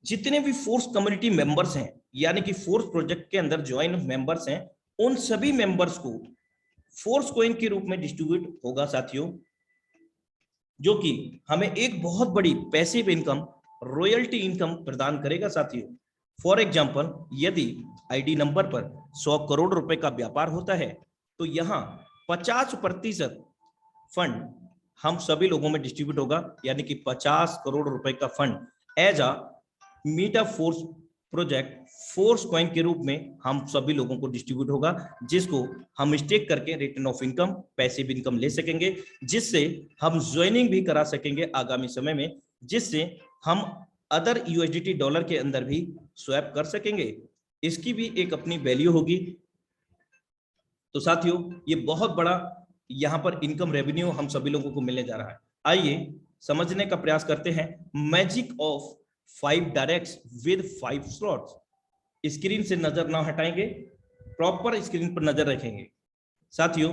जितने भी फोर्स कम्युनिटी मेंबर्स हैं, यानी कि फोर्स प्रोजेक्ट के अंदर ज्वाइन मेंबर्स हैं, उन सभी मेंबर्स को फोर्स कॉइन के रूप में डिस्ट्रीब्यूट होगा साथियों, जो कि हमें एक बहुत बड़ी पैसिव इनकम, रॉयल्टी इनकम प्रदान करेगा साथियों। फॉर एग्जांपल, यदि आईडी नंबर पर 100 करोड़ रुपए का व्यापार होता है, तो यहाँ 50% फंड हम सभी लोगों में डिस्ट्रीब्यूट होगा, यानी कि 50 करोड़ रुपए का fund as a Meta Force project force coin के रूप में हम सभी लोगों को डिस्ट्रीब्यूट होगा, जिसको हम स्टेक करके return of income, passive income ले सकेंगे, जिससे हम ज्वाइनिंग भी करा सकेंगे आगामी समय में, जिससे हम अदर USDT डॉलर के अंदर भी स्वैप कर सकेंगे। इसकी भी एक अपनी वैल्यू होगी। तो साथियों, ये बहुत बड़ा यहाँ पर इनकम रेवेन्यू हम सभी लोगों को मिलने जा रहा है। आइए समझने का प्रयास करते हैं magic of 5 directs with 5 slots. Screen से नजर ना हटाएंगे, प्रॉपर स्क्रीन पर नजर रखेंगे। साथियों,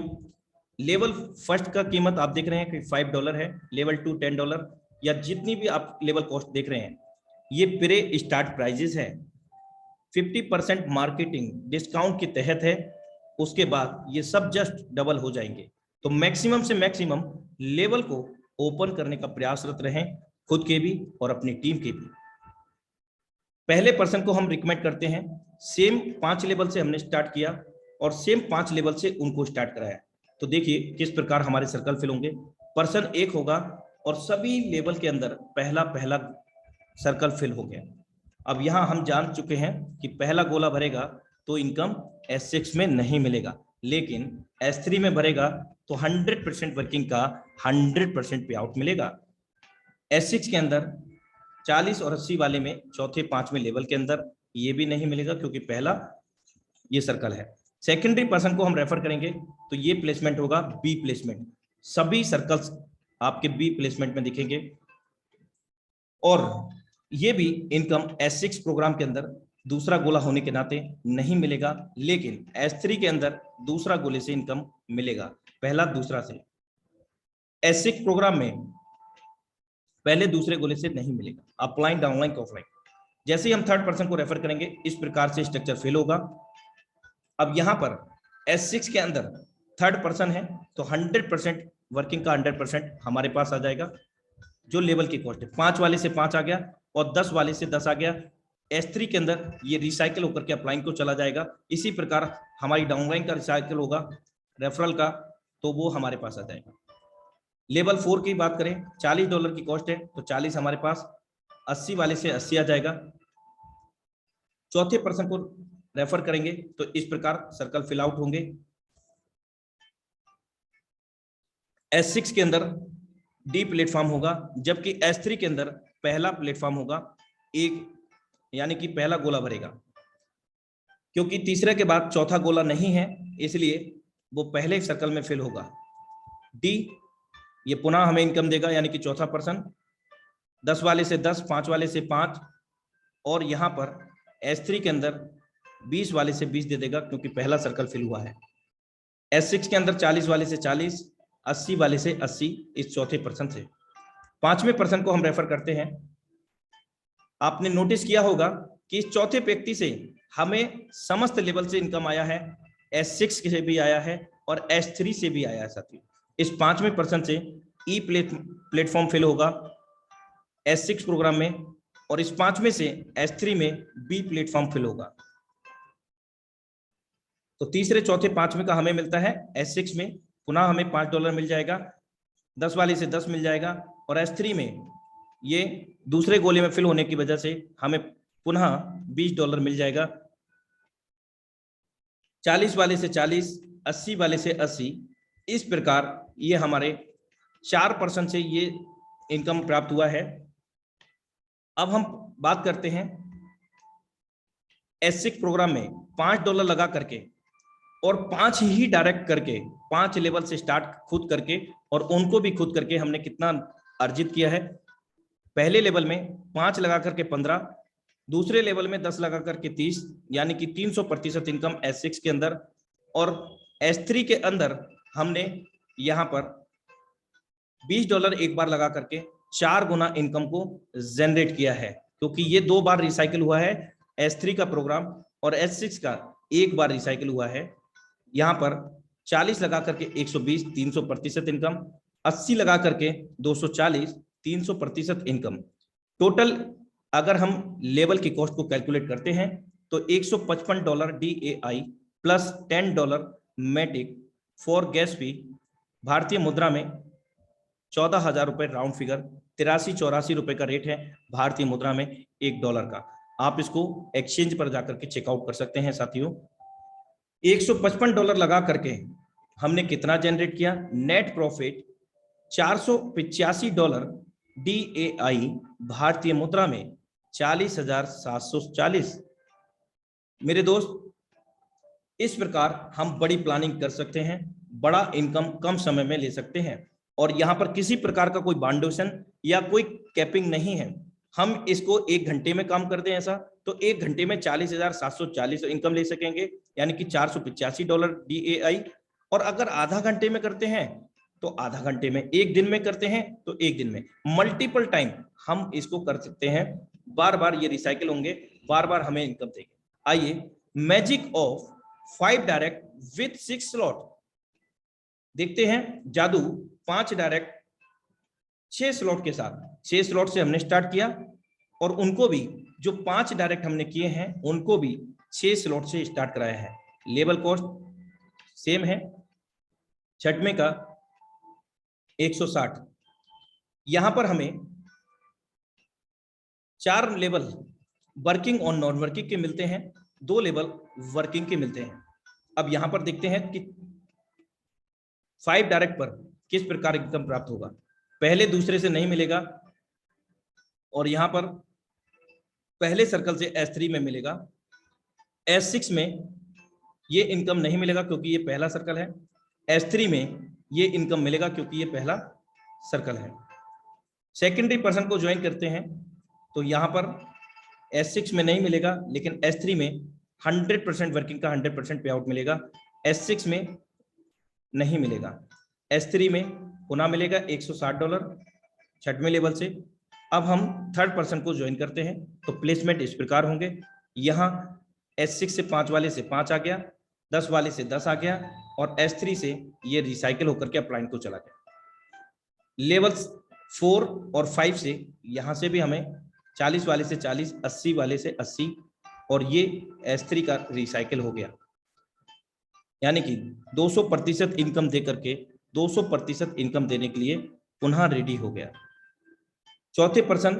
लेवल फर्स्ट का कीमत आप देख रहे हैं कि $5 है, लेवल 2 $10, या जितनी भी आप लेवल कॉस्ट देख रहे हैं, ये प्रे स्टार्ट प्राइजेस है। 50% मार्केटिंग डिस्काउंट के तहत है, उसके बाद ये सब जस्ट डबल हो जाएंगे। तो मैक्सिमम से मैक्सिमम लेवल को ओपन करने का प्रयासरत रहें, खुद के भी और अपनी टीम के भी। पहले पर्सन को हम रिकमेंड करते हैं, सेम 5 लेवल से हमने स्टार्ट किया और सेम 5 लेवल से उनको स्टार्ट कराया। तो देखिए किस प्रकार हमारे सर्कल फिल होंगे। पर्सन 1 होगा और सभी लेवल के अंदर पहला सर्कल फिल हो गया। अब यहां हम जान चुके हैं कि पहला गोला भरेगा तो इनकम S6 में नहीं मिलेगा, लेकिन S3 में भरेगा तो 100% वर्किंग का 100% पे आउट मिलेगा। S6 के अंदर 40 और 80 वाले में चौथे 5वें लेवल के अंदर ये भी नहीं मिलेगा, क्योंकि पहला ये सर्कल है। सेकेंडरी पर्सन को हम रेफर करेंगे तो ये प्लेसमेंट होगा B प्लेसमेंट। सभी सर्कल्स आपके B प्लेसमेंट में दिखेंगे, और ये भी इनकम S6 प्रोग्राम के अंदर दूसरा गोला होने के नाते नहीं मिलेगा, लेकिन S3 के अंदर दूसरा गोले से इनकम मिलेगा, पहला दूसरा से। S6 प्रोग्राम में पहले दूसरे गोले से नहीं मिलेगा, अपलाइन डाउनलाइन ऑफलाइन। जैसे ही हम थर्ड पर्सन को रेफर करेंगे, इस प्रकार से स्ट्रक्चर फेल होगा। अब यहां पर S6 के अंदर थर्ड पर्सन है तो 100% वर्किंग का 100% हमारे पास आ जाएगा, जो लेवल की कॉस्ट है। 5 वाले से 5 आ गया और 10 वाले से 10 आ गया। S3 के अंदर ये रिसाइकिल होकर के अपलाइन को चला जाएगा। इसी प्रकार हमारी डाउनलाइन का रिसाइकिल होगा रेफरल का, तो वो हमारे पास आ जाएगा। लेवल 4 की बात करें, $40 की कॉस्ट है तो 40 हमारे पास, 80 वाले से 80 आ जाएगा। चौथे पर्सन को रेफर करेंगे तो इस प्रकार सर्कल फिल आउट होंगे। S6 के अंदर D प्लेटफॉर्म होगा, जबकि S3 के अंदर पहला प्लेटफॉर्म होगा, एक यानी कि पहला गोला भरेगा। क्योंकि तीसरे के बाद चौथा गोला नहीं है, इसलिए वो पहले सर्कल में फिल होगा। D ये पुनः हमें इनकम देगा, यानी कि चौथा पर्सन 10 वाले से 10, 5 वाले से 5, और यहां पर S3 के अंदर 20 वाले से 20 दे देगा, क्योंकि पहला सर्कल फिल हुआ है। S6 के अंदर 40 वाले से 40, 80 वाले से 80 इस चौथे पर्सन से। 5वें पर्सन को हम रेफर करते हैं। आपने नोटिस किया होगा कि इस चौथे व्यक्ति से हमें समस्त लेवल से इनकम आया है, S6 से भी आया है और S3 से भी आया है साथियों। इस 5वें पर्सन से E प्लेटफॉर्म फिल होगा S6 प्रोग्राम में, और इस 5वें से S3 में B प्लेटफॉर्म फिल होगा। तो तीसरे चौथे 5वें का हमें मिलता है S6 में, पुनः हमें $5 मिल जाएगा, 10 वाले से 10 मिल जाएगा, और S3 में ये दूसरे गोले में फिल होने की वजह से हमें पुनः $20 मिल जाएगा। 40 वाले से 40, 80 वाले से 80, इस प्रकार ये हमारे 4 पर्सन से ये इनकम प्राप्त हुआ है। अब हम बात करते हैं S6 प्रोग्राम में $5 लगा करके और 5 ही डायरेक्ट करके, 5 लेवल से स्टार्ट खुद करके और उनको भी खुद करके हमने कितना अर्जित किया है। पहले लेवल में 5 लगा करके 15, दूसरे लेवल में 10 लगा करके 30, यानी कि 300% इनकम S6 के अंदर, और S3 के अंदर हमने यहाँ पर $20 एक बार लगा करके 4 गुना इनकम को जनरेट किया है, क्योंकि ये 2 बार रिसाइकिल हुआ है S3 का प्रोग्राम, और S6 का एक बार रिसाइकिल हुआ है। यहाँ पर 40 लगा करके 120, 300% इनकम, 80 लगा करके 240, 300% इनकम। टोटल अगर हम लेवल की कॉस्ट को कैलकुलेट करते हैं तो $155 DAI plus $10 matic for gas fee, भारतीय मुद्रा में 14,000 रुपए राउंड फिगर, 83-84 रुपए का रेट है भारतीय मुद्रा में $1 का। आप इसको एक्सचेंज पर जाकर के चेकआउट कर सकते हैं साथियों। $155 लगा करके हमने कितना जनरेट किया? नेट प्रॉफिट $485 DAI, भारतीय मुद्रा में 40,740। मेरे दोस्त, इस प्रकार हम बड़ी प्लानिंग कर सकते हैं, बड़ा इनकम कम समय में ले सकते हैं, और यहाँ पर किसी प्रकार का कोई बाउंडेशन या कोई कैपिंग नहीं है। हम इसको 1 घंटे में काम कर दें ऐसा, तो 1 घंटे में 40,740 इनकम ले सकेंगे, यानी कि $485 DAI। और अगर आधा घंटे में करते हैं तो आधा घंटे में, 1 दिन में करते हैं तो 1 दिन में, मल्टीपल टाइम हम इसको कर सकते हैं। बार बार ये रिसाइकिल होंगे, बार बार हमें इनकम देंगे। आइए, magic of 5 direct with 6 slot देखते हैं। जादू 5 डायरेक्ट 6 स्लॉट के साथ, 6 स्लॉट से हमने स्टार्ट किया, और उनको भी जो 5 डायरेक्ट हमने किए हैं उनको भी 6 स्लॉट से स्टार्ट कराया है। लेवल कॉस्ट सेम है, छठवें का 160। यहां पर हमें 4 लेवल वर्किंग और नॉन वर्किंग के मिलते हैं, 2 लेवल वर्किंग के मिलते हैं। अब यहां पर देखते हैं कि 5 डायरेक्ट पर किस प्रकार इनकम प्राप्त होगा। पहले दूसरे से नहीं मिलेगा, और यहां पर पहले सर्कल से S3 में मिलेगा। S6 में ये इनकम नहीं मिलेगा क्योंकि ये पहला सर्कल है। S3 में ये इनकम मिलेगा क्योंकि ये पहला सर्कल है। सेकेंडरी पर्सन को ज्वाइन करते हैं तो यहां पर S6 में नहीं मिलेगा, लेकिन S3 में 100% वर्किंग का 100% पे आउट मिलेगा। S6 में नहीं मिलेगा। S3 में पुनः मिलेगा $160 छठवें लेवल से। अब हम थर्ड पर्सन को ज्वाइन करते हैं तो प्लेसमेंट इस प्रकार होंगे। यहाँ S6 से 5 वाले से 5 आ गया, 10 वाले से 10 आ गया, और S3 से ये रिसाइकिल होकर के अपलाइन को चला गया। लेवल 4 और 5 से यहाँ से भी हमें 40 वाले से 40, 80 वाले से 80, और ये S3 का रिसाइकिल हो गया, यानी कि 200% इनकम दे करके 200% इनकम देने के लिए पुनः रेडी हो गया। चौथे पर्सन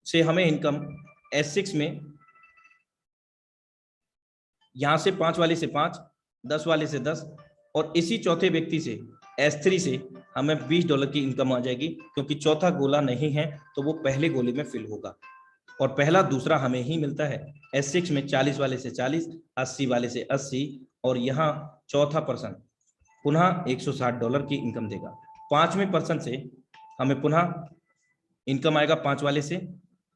से हमें इनकम S6 में यहां से 5 वाले से 5, 10 वाले से 10, और इसी चौथे व्यक्ति से S3 से हमें $20 की इनकम आ जाएगी, क्योंकि चौथा गोला नहीं है तो वो पहले गोले में फिल होगा, और पहला दूसरा हमें ही मिलता है। S6 में 40 वाले से 40, 80 वाले से 80, और यहाँ चौथा पर्सन पुनः $160 की इनकम देगा। 5वें पर्सन से हमें पुनः इनकम आएगा 5 वाले से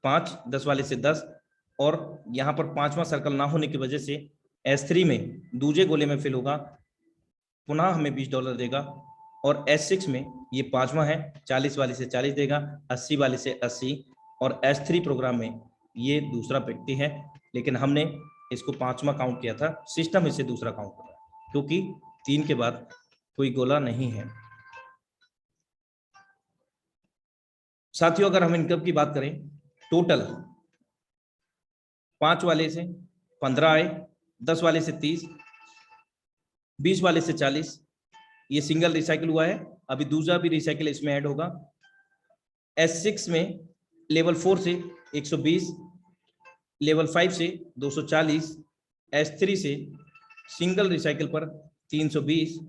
5, 10 वाले से 10, और यहाँ पर 5वां सर्कल ना होने की वजह से S3 में दूसरे गोले में फिल होगा, पुनः हमें $20 देगा। और S6 में ये 5वां है, 40 वाले से 40 देगा, 80 वाले से 80, और S3 प्रोग्राम में ये दूसरा व्यक्ति है, लेकिन हमने इसको 5वां काउंट किया था, सिस्टम इसे दूसरा काउंट कर रहा है क्योंकि 3 के बाद कोई गोला नहीं है। साथियों, अगर हम इनकम की बात करें, टोटल 5 वाले से 15 आए, 10 वाले से 30, 20 वाले से 40, ये सिंगल रिसाइकिल हुआ है, अभी दूसरा भी रिसाइकिल इसमें ऐड होगा। S6 में लेवल 4 से 120, लेवल 5 से 240, S3 से सिंगल रिसाइकिल पर 320।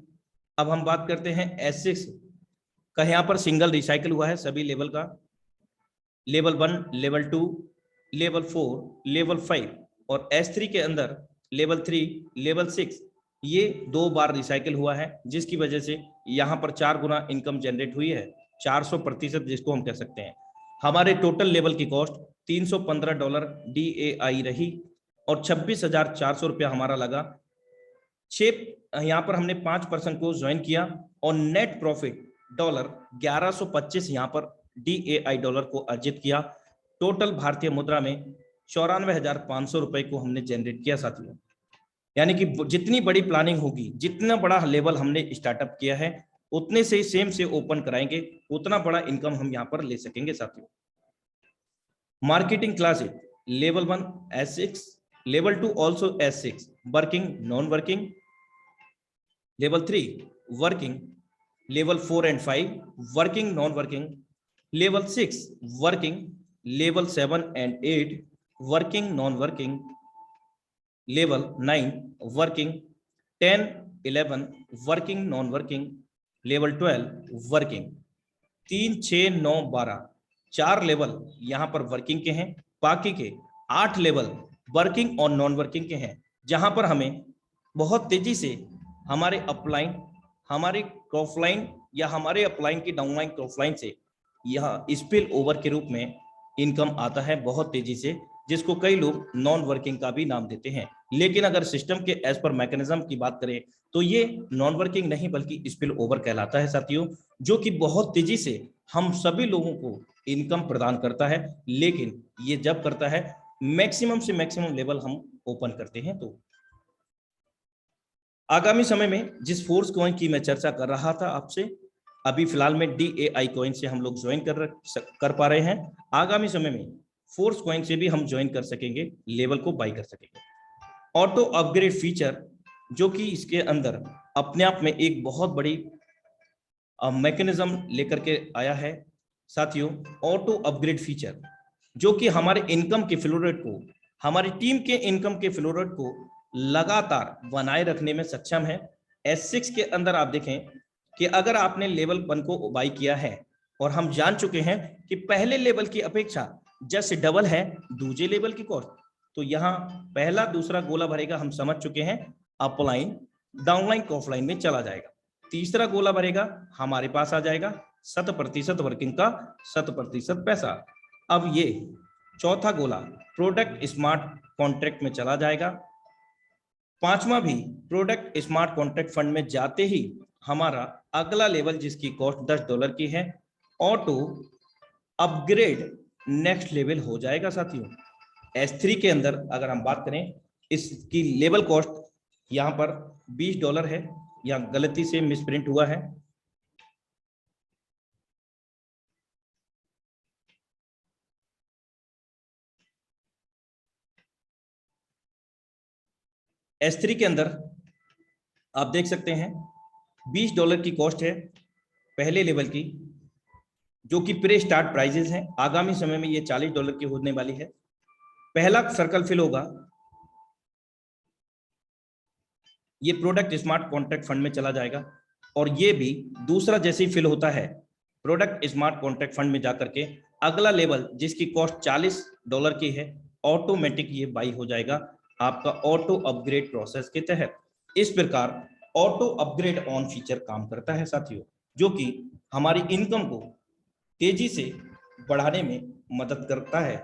अब हम बात करते हैं S6 का, यहाँ पर सिंगल रिसाइकिल हुआ है सभी लेवल का, लेवल 1, लेवल 2, लेवल 4, लेवल 5, और S3 के अंदर लेवल 3, लेवल 6 ये 2 बार रिसाइकिल हुआ है, जिसकी वजह से यहाँ पर 4 गुना इनकम जनरेट हुई है, 400% जिसको हम कह सकते हैं। हमारे टोटल लेवल की कॉस्ट $315 DAI रही, और 26,400 रुपया हमारा लगा यहाँ पर हमने 5% को ज्वाइन किया और नेट प्रॉफिट डॉलर 1125 यहाँ पर DAI डॉलर को अर्जित किया। टोटल भारतीय मुद्रा में 94,500 रुपए को हमने जनरेट किया साथियों। यानी कि जितनी बड़ी प्लानिंग होगी, जितना बड़ा लेवल हमने स्टार्टअप किया है, उतने से सेम से ओपन कराएंगे, उतना बड़ा इनकम हम यहाँ पर ले सकेंगे साथियों। Marketing class level 1 S6, level 2 also S6, working non working, level 3 working, level 4 and 5 working non working, level 6 working, level 7 and 8 working non working, level 9 working, 10, 11 working non working, level 12 working. 3, 6, 9, 12 4 level यहाँ पर working के हैं, बाकी के 8 level working और non working के हैं, जहां पर हमें बहुत तेजी से हमारे अपलाइन, हमारे क्रॉसलाइन या हमारे अपलाइन की डाउनलाइन क्रॉसलाइन से यह स्पिल ओवर के रूप में इनकम आता है बहुत तेजी से, जिसको कई लोग नॉन वर्किंग का भी नाम देते हैं। लेकिन अगर सिस्टम के एज पर मैकेनिज्म की बात करें तो ये नॉन वर्किंग नहीं बल्कि स्पिल ओवर कहलाता है साथियों, जो कि बहुत तेजी से हम सभी लोगों को इनकम प्रदान करता है। लेकिन ये जब करता है मैक्सिमम से मैक्सिमम लेवल हम ओपन करते हैं। तो आगामी समय में जिस फोर्स कॉइन की मैं चर्चा कर रहा था आपसे, अभी फिलहाल में DAI कॉइन से हम लोग ज्वाइन कर पा रहे हैं, आगामी समय में फोर्स कॉइन से भी हम ज्वाइन कर सकेंगे, लेवल को बाई कर सकेंगे। ऑटो अपग्रेड फीचर जो कि इसके अंदर अपने आप में एक बहुत बड़ी मैकेनिज्म लेकर के आया है साथियों। ऑटो अपग्रेड फीचर जो कि हमारे इनकम के फ्लो रेट को, हमारी टीम के इनकम के फ्लो रेट को लगातार बनाए रखने में सक्षम है। S6 के अंदर आप देखें कि अगर आपने लेवल 1 को बाई किया है और हम जान चुके हैं कि पहले लेवल की अपेक्षा जस्ट डबल है दूसरे लेवल की कॉस्ट, तो यहाँ पहला दूसरा गोला भरेगा हम समझ चुके हैं, अपलाइन डाउनलाइन क्रॉसलाइन में चला जाएगा। तीसरा गोला भरेगा हमारे पास आ जाएगा 100% वर्किंग का 100% पैसा। अब ये चौथा गोला प्रोडक्ट स्मार्ट कॉन्ट्रैक्ट में चला जाएगा। पांचवा भी प्रोडक्ट स्मार्ट कॉन्ट्रैक्ट फंड में जाते ही हमारा अगला लेवल जिसकी कॉस्ट $10 की है, ऑटो अपग्रेड नेक्स्ट लेवल हो जाएगा साथियों। S3 के अंदर अगर हम बात करें, इसकी लेवल कॉस्ट यहाँ पर $20 है, यहाँ गलती से मिसप्रिंट हुआ है। S3 के अंदर आप देख सकते हैं $20 की कॉस्ट है पहले लेवल की, जो कि प्री स्टार्ट प्राइजेस हैं। आगामी समय में ये $40 की होने वाली है। पहला सर्कल फिल होगा, ये प्रोडक्ट स्मार्ट कॉन्ट्रैक्ट फंड में चला जाएगा, और ये भी दूसरा जैसे ही फिल होता है प्रोडक्ट स्मार्ट कॉन्ट्रैक्ट फंड में जाकर के अगला लेवल जिसकी कॉस्ट $40 की है, ऑटोमेटिक ये बाई हो जाएगा आपका ऑटो अपग्रेड प्रोसेस के तहत। इस प्रकार ऑटो अपग्रेड ऑन फीचर काम करता है साथियों, जो कि हमारी इनकम को तेजी से बढ़ाने में मदद करता है।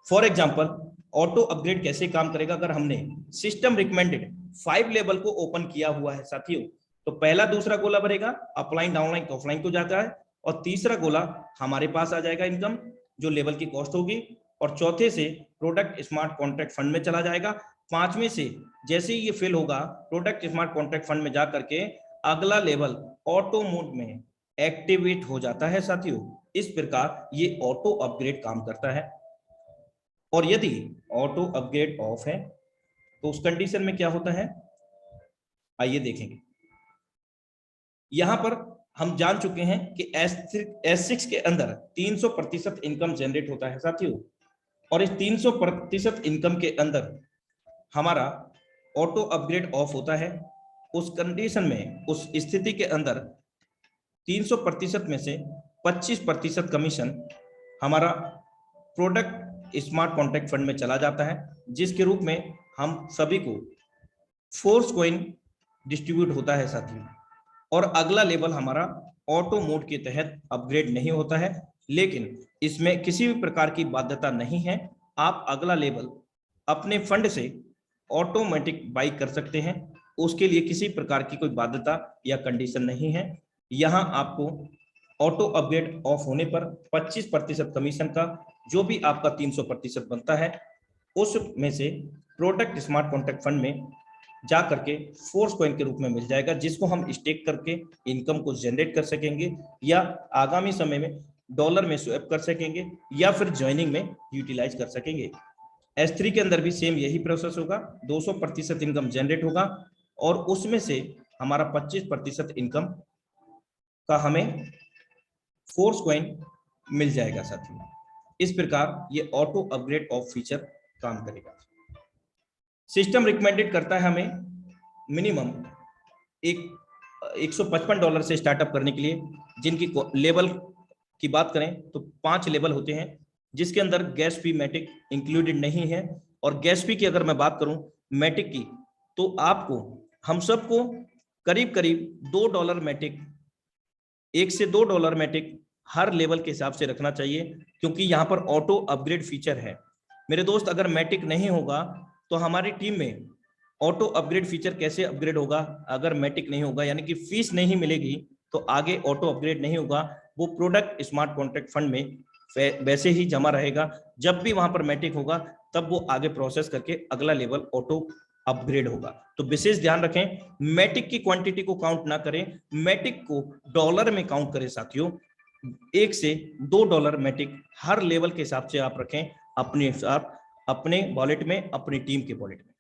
फॉर एग्जांपल ऑटो अपग्रेड कैसे काम करेगा, अगर हमने सिस्टम रिकमेंडेड 5 लेवल को ओपन किया हुआ है साथियों, तो पहला दूसरा गोला भरेगा अपलाइन डाउनलाइन ऑफलाइन को जाता है, और तीसरा गोला हमारे पास आ जाएगा इनकम जो लेवल की कॉस्ट होगी, और चौथे से प्रोडक्ट स्मार्ट कॉन्ट्रैक्ट फंड में चला जाएगा। पांचवें से जैसे ही ये फिल होगा प्रोडक्ट स्मार्ट कॉन्ट्रैक्ट फंड में जा करके अगला लेवल ऑटो मोड में एक्टिवेट हो जाता है साथियों। इस प्रकार ये ऑटो अपग्रेड काम करता है। और यदि ऑटो अपग्रेड ऑफ है तो उस कंडीशन में क्या होता है, आइए देखेंगे। यहां पर हम जान चुके हैं कि S6 के अंदर 300% इनकम जनरेट होता है साथियों, और इस 300% इनकम के अंदर हमारा ऑटो अपग्रेड ऑफ होता है। उस कंडीशन में, उस स्थिति के अंदर 300% में से 25% कमीशन हमारा प्रोडक्ट स्मार्ट कॉन्ट्रैक्ट फंड में चला जाता है, जिसके रूप में हम सभी को फोर्स कॉइन डिस्ट्रीब्यूट होता है साथियों। और अगला लेवल हमारा ऑटो मोड के तहत अपग्रेड नहीं होता है, लेकिन इसमें किसी भी प्रकार की बाध्यता नहीं है। आप अगला लेवल अपने फंड से ऑटोमेटिक बाई कर सकते हैं। उसके लिए किसी प्रकार की कोई बाध्यता या कंडीशन नहीं है। यहाँ आपको ऑटो अपग्रेड ऑफ होने पर 25% कमीशन का जो भी आपका 300% बनता है उसमें से प्रोडक्ट स्मार्ट कॉन्ट्रैक्ट फंड में जा करके फोर्स कॉइन के रूप में मिल जाएगा, जिसको हम स्टेक करके इनकम को जनरेट कर सकेंगे या आगामी समय में डॉलर में स्वैप कर सकेंगे या फिर ज्वाइनिंग में यूटिलाइज कर सकेंगे। S3 के अंदर भी सेम यही प्रोसेस होगा, 200% इनकम जनरेट होगा और उसमें से हमारा 25% इनकम का हमें फोर्स कॉइन मिल जाएगा साथियों। इस प्रकार ये ऑटो अपग्रेड ऑफ फीचर काम करेगा। सिस्टम रिकमेंडेड करता है हमें मिनिमम एक $155 से स्टार्टअप करने के लिए, जिनकी लेवल की बात करें तो 5 लेवल होते हैं, जिसके अंदर गैस फी मैटिक इंक्लूडेड नहीं है। और गैस फी की अगर मैं बात करूं मैटिक की, तो आपको हम सबको करीब करीब $2 मैटिक, $1 से $2 मैटिक हर लेवल के हिसाब से रखना चाहिए, क्योंकि यहाँ पर ऑटो अपग्रेड फीचर है मेरे दोस्त। अगर मैटिक नहीं होगा तो हमारी टीम में ऑटो अपग्रेड फीचर कैसे अपग्रेड होगा? अगर मैटिक नहीं होगा यानी कि फीस नहीं मिलेगी तो आगे ऑटो अपग्रेड नहीं होगा, वो प्रोडक्ट स्मार्ट कॉन्ट्रैक्ट फंड में वैसे ही जमा रहेगा। जब भी वहां पर मैटिक होगा तब वो आगे प्रोसेस करके अगला लेवल ऑटो अपग्रेड होगा। तो विशेष ध्यान रखें, मैटिक की क्वांटिटी को काउंट ना करें, मैटिक को डॉलर में काउंट करें साथियों। $1 से $2 मैटिक हर लेवल के हिसाब से आप रखें अपने हिसाब, अपने वॉलेट में, अपनी टीम के वॉलेट में।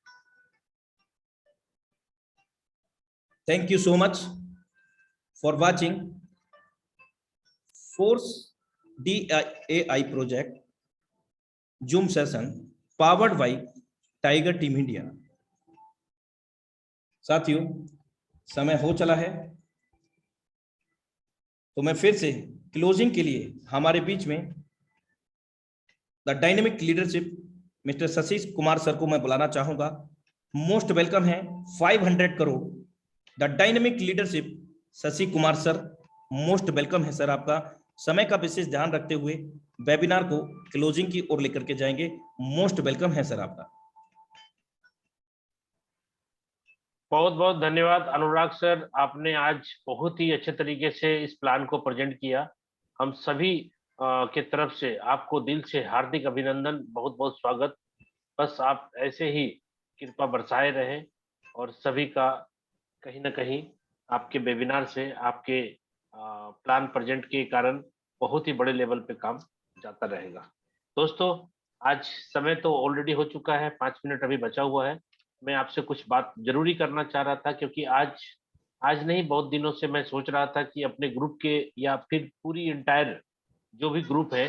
Thank you so much for watching Force DAI project Zoom session powered by Tiger Team India। साथियों समय हो चला है, तो मैं फिर से क्लोजिंग के लिए हमारे बीच में the dynamic leadership mister Shashi Kumar sir को मैं बुलाना चाहूंगा। मोस्ट वेलकम है 500 crore the dynamic leadership Shashi Kumar sir, most welcome है सर। आपका समय का विशेष ध्यान रखते हुए वेबिनार को क्लोजिंग की ओर लेकर के जाएंगे। मोस्ट वेलकम है सर आपका। बहुत बहुत धन्यवाद अनुराग सर, आपने आज बहुत ही अच्छे तरीके से इस प्लान को प्रेजेंट किया। हम सभी के तरफ से आपको दिल से हार्दिक अभिनंदन, बहुत बहुत स्वागत। बस आप ऐसे ही कृपा बरसाए रहें और सभी का कहीं ना कहीं आपके वेबिनार से, आपके प्लान प्रेजेंट के कारण बहुत ही बड़े लेवल पे काम जाता रहेगा। दोस्तों आज समय तो ऑलरेडी हो चुका है, 5 मिनट अभी बचा हुआ है। मैं आपसे कुछ बात जरूरी करना चाह रहा था, क्योंकि आज नहीं बहुत दिनों से मैं सोच रहा था कि अपने ग्रुप के या फिर पूरी इंटायर जो भी ग्रुप है,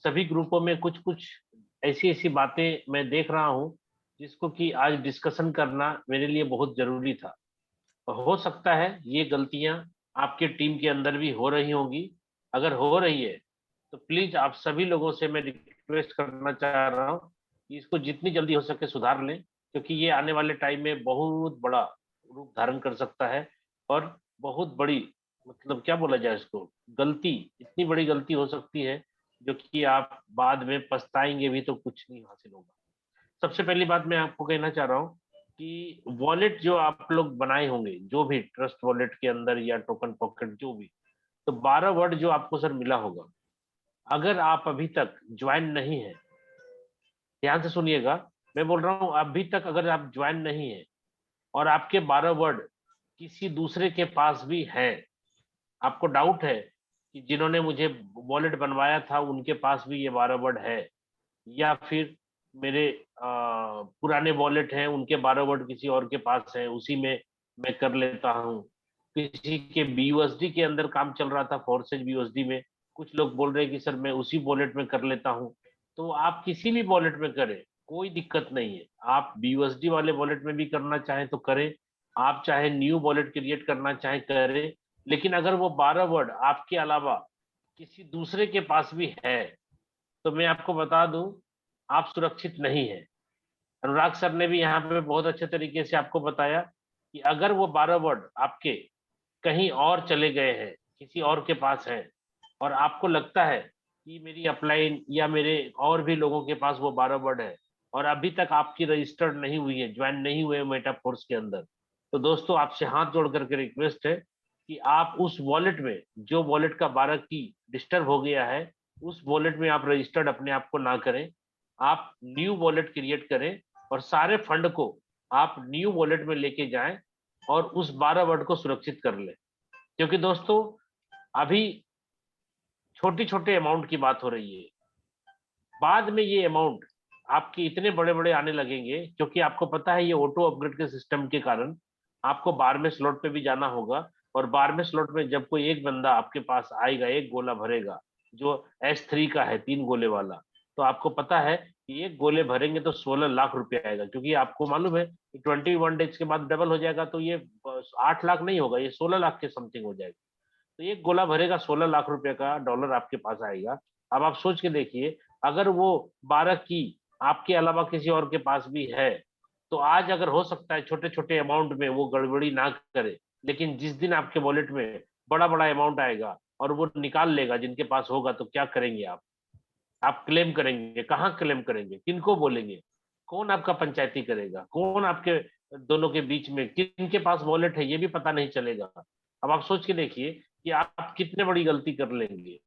सभी ग्रुपों में कुछ कुछ ऐसी ऐसी बातें मैं देख रहा हूँ जिसको कि आज डिस्कशन करना मेरे लिए बहुत जरूरी था। हो सकता है ये गलतियां आपके टीम के अंदर भी हो रही होंगी। अगर हो रही है तो प्लीज आप सभी लोगों से मैं रिक्वेस्ट करना चाह रहा हूँ कि इसको जितनी जल्दी हो सके सुधार लें, क्योंकि ये आने वाले टाइम में बहुत बड़ा रूप धारण कर सकता है और बहुत बड़ी, मतलब क्या बोला जाए इसको, गलती, इतनी बड़ी गलती हो सकती है जो कि आप बाद में पछताएंगे भी तो कुछ नहीं हासिल होगा। सबसे पहली बात मैं आपको कहना चाह रहा हूँ कि वॉलेट जो आप लोग बनाए होंगे, जो भी ट्रस्ट वॉलेट के अंदर या टोकन पॉकेट जो भी, तो 12 वर्ड जो आपको सर मिला होगा, अगर आप अभी तक ज्वाइन नहीं है, ध्यान से सुनिएगा, मैं बोल रहा हूँ अभी तक अगर आप ज्वाइन नहीं है और आपके 12 वर्ड किसी दूसरे के पास भी है, आपको डाउट है कि जिन्होंने मुझे वॉलेट बनवाया था उनके पास भी ये 12 वर्ड है, या फिर मेरे पुराने वॉलेट हैं उनके 12 वर्ड किसी और के पास है, उसी में मैं कर लेता हूँ। किसी के BUSD के अंदर काम चल रहा था, फोर्सेज BUSD में, कुछ लोग बोल रहे हैं कि सर मैं उसी वॉलेट में कर लेता हूँ। तो आप किसी भी वॉलेट में करें, कोई दिक्कत नहीं है। आप BUSD वाले वॉलेट में भी करना चाहें तो करें, आप चाहे न्यू वॉलेट क्रिएट करना चाहें करें, लेकिन अगर वो 12 वर्ड आपके अलावा किसी दूसरे के पास भी है तो मैं आपको बता दूं आप सुरक्षित नहीं है। अनुराग सर ने भी यहाँ पे बहुत अच्छे तरीके से आपको बताया कि अगर वो 12 वर्ड आपके कहीं और चले गए हैं, किसी और के पास है, और आपको लगता है कि मेरी अपलाइन या मेरे और भी लोगों के पास वो 12 वर्ड है, और अभी तक आपकी रजिस्टर्ड नहीं हुई है, ज्वाइन नहीं हुए मेटाफोर्स के अंदर, तो दोस्तों आपसे हाथ जोड़ करके रिक्वेस्ट है कि आप उस वॉलेट में, जो वॉलेट का 12 की डिस्टर्ब हो गया है, उस वॉलेट में आप रजिस्टर्ड अपने आप को ना करें। आप न्यू वॉलेट क्रिएट करें और सारे फंड को आप न्यू वॉलेट में लेके जाएं और उस 12 वर्ड को सुरक्षित कर लें। क्योंकि दोस्तों अभी छोटी छोटे अमाउंट की बात हो रही है, बाद में ये अमाउंट आपके इतने बड़े बड़े आने लगेंगे, क्योंकि आपको पता है ये ऑटो अपग्रेड के सिस्टम के कारण आपको 12वें स्लॉट पे भी जाना होगा, और 12वें स्लॉट में जब कोई एक बंदा आपके पास आएगा, एक गोला भरेगा जो S3 का है, 3 गोले वाला, तो आपको पता है कि एक गोले भरेंगे तो 16 लाख रुपया आएगा, क्योंकि आपको मालूम है कि 21 डेज के बाद डबल हो जाएगा, तो ये 8 लाख नहीं होगा, ये 16 लाख के समथिंग हो जाएगा। तो एक गोला भरेगा 16 लाख रुपए का डॉलर आपके पास आएगा। अब आप सोच के देखिए, अगर वो 12 की आपके अलावा किसी और के पास भी है, तो आज अगर हो सकता है छोटे छोटे अमाउंट में वो गड़बड़ी ना करे, लेकिन जिस दिन आपके वॉलेट में बड़ा बड़ा अमाउंट आएगा और वो निकाल लेगा जिनके पास होगा, तो क्या करेंगे आप क्लेम करेंगे, कहाँ क्लेम करेंगे, किनको बोलेंगे, कौन आपका पंचायती करेगा, कौन आपके दोनों के बीच में किनके पास वॉलेट है ये भी पता नहीं चलेगा। अब आप सोच के देखिए कि आप कितने बड़ी गलती कर लेंगे।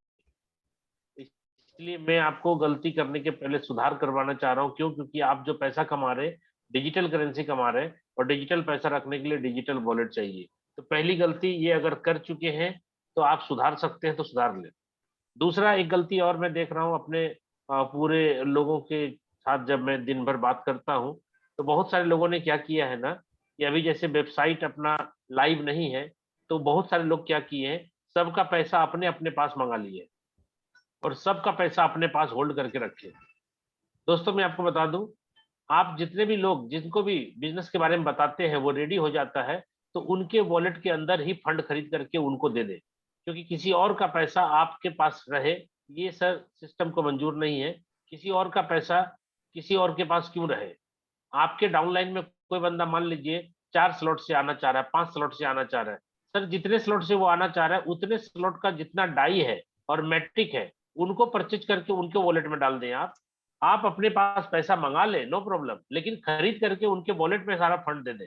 इसलिए मैं आपको गलती करने के पहले सुधार करवाना चाह रहा हूँ। क्यों? क्योंकि आप जो पैसा कमा रहे, डिजिटल करेंसी कमा रहे, और डिजिटल पैसा रखने के लिए डिजिटल वॉलेट चाहिए। तो पहली गलती ये अगर कर चुके हैं तो आप सुधार सकते हैं, तो सुधार लें। दूसरा एक गलती और मैं देख रहा हूँ अपने पूरे लोगों के साथ, जब मैं दिन भर बात करता हूँ, तो बहुत सारे लोगों ने क्या किया है ना, कि अभी जैसे वेबसाइट अपना लाइव नहीं है, तो बहुत सारे लोग क्या किए हैं, सबका पैसा अपने अपने पास मंगा लिए और सबका पैसा अपने पास होल्ड करके रखे। दोस्तों मैं आपको बता दूं, आप जितने भी लोग जिनको भी बिजनेस के बारे में बताते हैं, वो रेडी हो जाता है, तो उनके वॉलेट के अंदर ही फंड खरीद करके उनको दे दे, क्योंकि किसी और का पैसा आपके पास रहे, ये सर सिस्टम को मंजूर नहीं है। किसी और का पैसा किसी और के पास क्यों रहे? आपके डाउनलाइन में कोई बंदा मान लीजिए 4 स्लॉट से आना चाह रहा है, 5 स्लॉट से आना चाह रहा है, सर जितने स्लॉट से वो आना चाह रहा है उतने स्लॉट का जितना डाई है और मैट्रिक है, उनको परचेज करके उनके वॉलेट में डाल दें। आप अपने पास पैसा मंगा ले, नो प्रॉब्लम, लेकिन खरीद करके उनके वॉलेट में सारा फंड दे दें।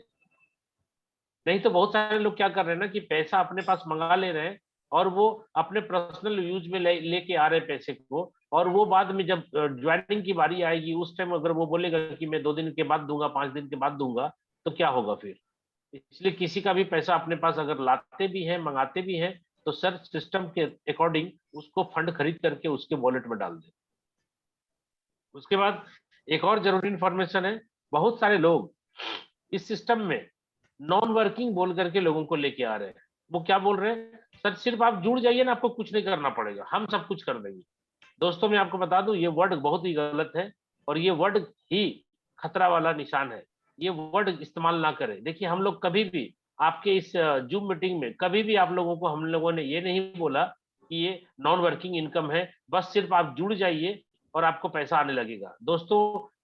नहीं तो बहुत सारे लोग क्या कर रहे हैं ना, कि पैसा अपने पास मंगा ले रहे हैं और वो अपने पर्सनल यूज में लेके आ रहे हैं पैसे को, और वो बाद में जब ज्वाइनिंग की बारी आएगी उस टाइम अगर वो बोलेगा कि मैं 2 दिन के बाद दूंगा, 5 दिन के बाद दूंगा, तो क्या होगा फिर? इसलिए किसी का भी पैसा अपने पास अगर लाते भी हैं, मंगाते भी हैं, तो सर सिस्टम के अकॉर्डिंग उसको फंड खरीद करके उसके वॉलेट में डाल दें। उसके बाद एक और जरूरी इंफॉर्मेशन है, बहुत सारे लोग इस सिस्टम में नॉन वर्किंग बोल करके लोगों को लेके आ रहे हैं। वो क्या बोल रहे हैं, सर सिर्फ आप जुड़ जाइए ना, आपको कुछ नहीं करना पड़ेगा, हम सब कुछ कर देंगे। दोस्तों मैं आपको बता दूं, ये वर्ड बहुत ही गलत है और ये वर्ड ही खतरा वाला निशान है। ये वर्ड इस्तेमाल ना करें। देखिए हम लोग कभी भी आपके इस जूम मीटिंग में कभी भी आप लोगों को, हम लोगों ने ये नहीं बोला कि ये नॉन वर्किंग इनकम है, बस सिर्फ आप जुड़ जाइए और आपको पैसा आने लगेगा। दोस्तों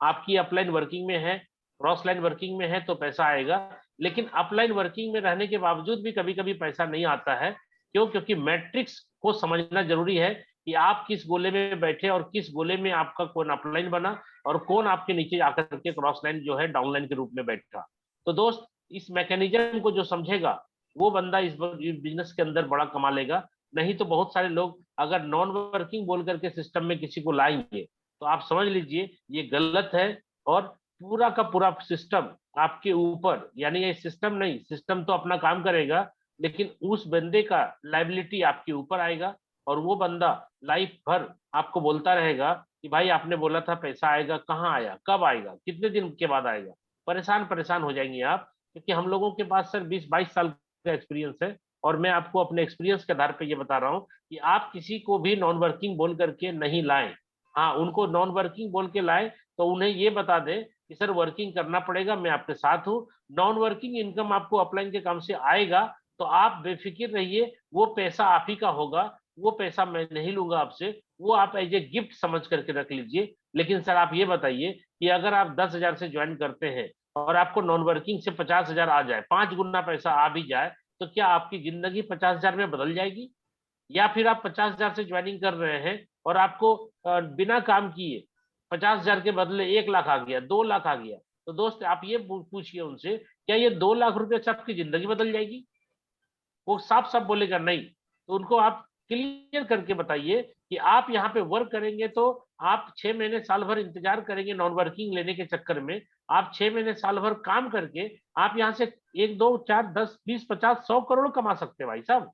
आपकी अपलाइन वर्किंग में है, क्रॉस लाइन वर्किंग में है तो पैसा आएगा, लेकिन अपलाइन वर्किंग में रहने के बावजूद भी कभी कभी पैसा नहीं आता है। क्यों? क्योंकि मैट्रिक्स को समझना जरूरी है कि आप किस गोले में बैठे और किस गोले में आपका कौन अपलाइन बना और कौन आपके नीचे आकर के क्रॉस लाइन जो है डाउनलाइन के रूप में बैठा। तो दोस्त इस मैकेनिज्म को जो समझेगा वो बंदा इस बिजनेस के अंदर बड़ा कमा लेगा। नहीं तो बहुत सारे लोग अगर नॉन वर्किंग बोल करके सिस्टम में किसी को लाएंगे, तो आप समझ लीजिए ये गलत है, और पूरा का पूरा सिस्टम आपके ऊपर, यानी ये सिस्टम नहीं, सिस्टम तो अपना काम करेगा, लेकिन उस बंदे का लाइबिलिटी आपके ऊपर आएगा, और वो बंदा लाइफ भर आपको बोलता रहेगा कि भाई आपने बोला था पैसा आएगा, कहाँ आया, कब आएगा, कितने दिन के बाद आएगा। परेशान परेशान हो जाएंगे आप, क्योंकि हम लोगों के पास सर 20-22 साल का एक्सपीरियंस है, और मैं आपको अपने एक्सपीरियंस के आधार पर ये बता रहा हूँ कि आप किसी को भी नॉन वर्किंग बोल करके नहीं लाएं। हाँ, उनको नॉन वर्किंग बोल के लाए तो उन्हें ये बता दें कि सर वर्किंग करना पड़ेगा, मैं आपके साथ हूँ, नॉन वर्किंग इनकम आपको अपलाइन के काम से आएगा, तो आप बेफिक्र रहिए, वो पैसा आप ही का होगा, वो पैसा मैं नहीं लूंगा आपसे, वो आप एज ए गिफ्ट समझ करके रख लीजिए। लेकिन सर आप ये बताइए कि अगर आप 10,000 से ज्वाइन करते हैं और आपको नॉन वर्किंग से 50,000 आ जाए, 5 गुना पैसा आ भी जाए, तो क्या आपकी जिंदगी 50,000 में बदल जाएगी? या फिर आप 50,000 से ज्वाइनिंग कर रहे हैं और आपको बिना काम किए 50,000 के बदले 1 लाख आ गया, 2 लाख आ गया, तो दोस्त आप ये पूछिए उनसे, क्या ये 2 लाख रुपए से आपकी जिंदगी बदल जाएगी? वो साफ साफ बोलेगा नहीं। तो उनको आप क्लियर करके बताइए कि आप यहाँ पे वर्क करेंगे तो आप 6 महीने साल भर इंतजार करेंगे नॉन वर्किंग लेने के चक्कर में, आप 6 महीने साल भर काम करके आप यहाँ से 1 2 4 10 20 50 100 करोड़ कमा सकते हैं भाई साहब।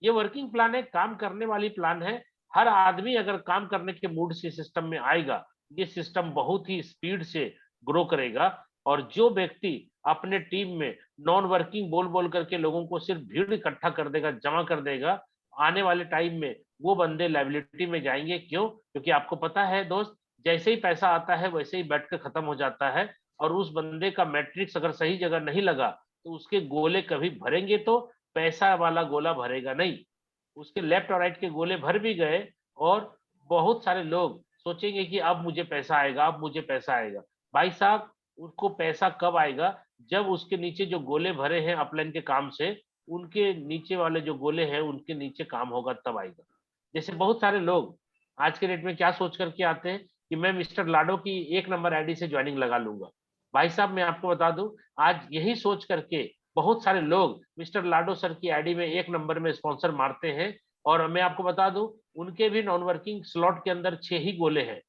ये वर्किंग प्लान है, काम करने वाली प्लान है। हर आदमी अगर काम करने के मूड से सिस्टम में आएगा, ये सिस्टम बहुत ही स्पीड से ग्रो करेगा। और जो व्यक्ति अपने टीम में नॉन वर्किंग बोल बोल करके लोगों को सिर्फ भीड़ इकट्ठा कर देगा, जमा कर देगा, आने वाले टाइम में वो बंदे लाइबिलिटी में जाएंगे। क्यों? क्योंकि आपको पता है दोस्त, जैसे ही पैसा आता है वैसे ही बैठ कर खत्म हो जाता है। और उस बंदे का मैट्रिक्स अगर सही जगह नहीं लगा तो उसके गोले कभी भरेंगे तो पैसा वाला गोला भरेगा नहीं। उसके लेफ्ट और राइट के गोले भर भी गए और बहुत सारे लोग सोचेंगे कि अब मुझे पैसा आएगा, अब मुझे पैसा आएगा। भाई साहब, उसको पैसा कब आएगा? जब उसके नीचे जो गोले भरे हैं अपलाइन के काम से, उनके नीचे वाले जो गोले हैं उनके नीचे काम होगा तब आएगा। जैसे बहुत सारे लोग आज के डेट में क्या सोच करके आते हैं कि मैं मिस्टर लाडो की 1 नंबर आईडी से ज्वाइनिंग लगा लूंगा। भाई साहब, मैं आपको बता दूं, आज यही सोच करके बहुत सारे लोग मिस्टर लाडो सर की आईडी में 1 नंबर में स्पॉन्सर मारते हैं। और मैं आपको बता दूं, उनके भी नॉन वर्किंग स्लॉट के अंदर 6 ही गोले हैं।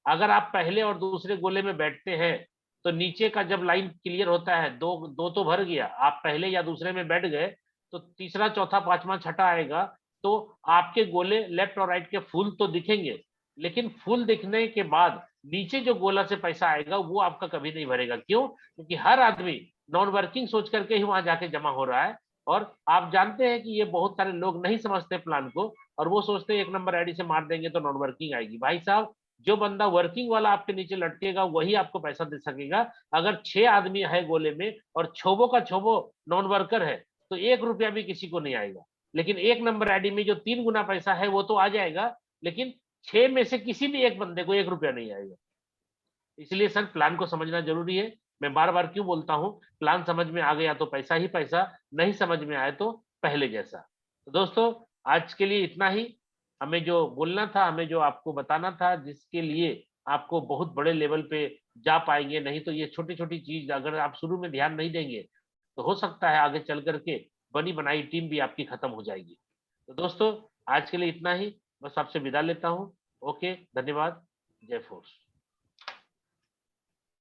अगर आप पहले और दूसरे गोले में बैठते हैं तो नीचे का जब लाइन क्लियर होता है, दो दो तो भर गया, आप पहले या दूसरे में बैठ गए, तो तीसरा चौथा पांचवा छठा आएगा, तो आपके गोले लेफ्ट और राइट के फुल तो दिखेंगे, लेकिन फुल दिखने के बाद नीचे जो गोला से पैसा आएगा वो आपका कभी नहीं भरेगा। क्यों? क्योंकि हर आदमी नॉन वर्किंग सोच करके ही वहां जाके जमा हो रहा है। और आप जानते हैं कि ये बहुत सारे लोग नहीं समझते प्लान को, और वो सोचते हैं 1 नंबर आईडी से मार देंगे तो नॉन वर्किंग आएगी। भाई साहब, जो बंदा वर्किंग वाला आपके नीचे लटकेगा वही आपको पैसा दे सकेगा। अगर 6 आदमी है गोले में और छोबो का छोबो नॉन वर्कर है तो 1 रुपया भी किसी को नहीं आएगा। लेकिन 1 नंबर आईडी में जो 3 गुना पैसा है वो तो आ जाएगा, लेकिन 6 में से किसी भी एक बंदे को 1 रुपया नहीं आएगा। इसलिए सर, प्लान को समझना जरूरी है। मैं बार बार क्यों बोलता हूँ, प्लान समझ में आ गया तो पैसा ही पैसा, नहीं समझ में आए तो पहले जैसा। तो दोस्तों, आज के लिए इतना ही। हमें जो बोलना था, हमें जो आपको बताना था, जिसके लिए आपको बहुत बड़े लेवल पे जा पाएंगे। नहीं तो ये छोटी छोटी चीज अगर आप शुरू में ध्यान नहीं देंगे तो हो सकता है आगे चल करके बनी बनाई टीम भी आपकी खत्म हो जाएगी। तो दोस्तों, आज के लिए इतना ही। बस आपसे विदा लेता हूँ। ओके, धन्यवाद। जय फोर्स।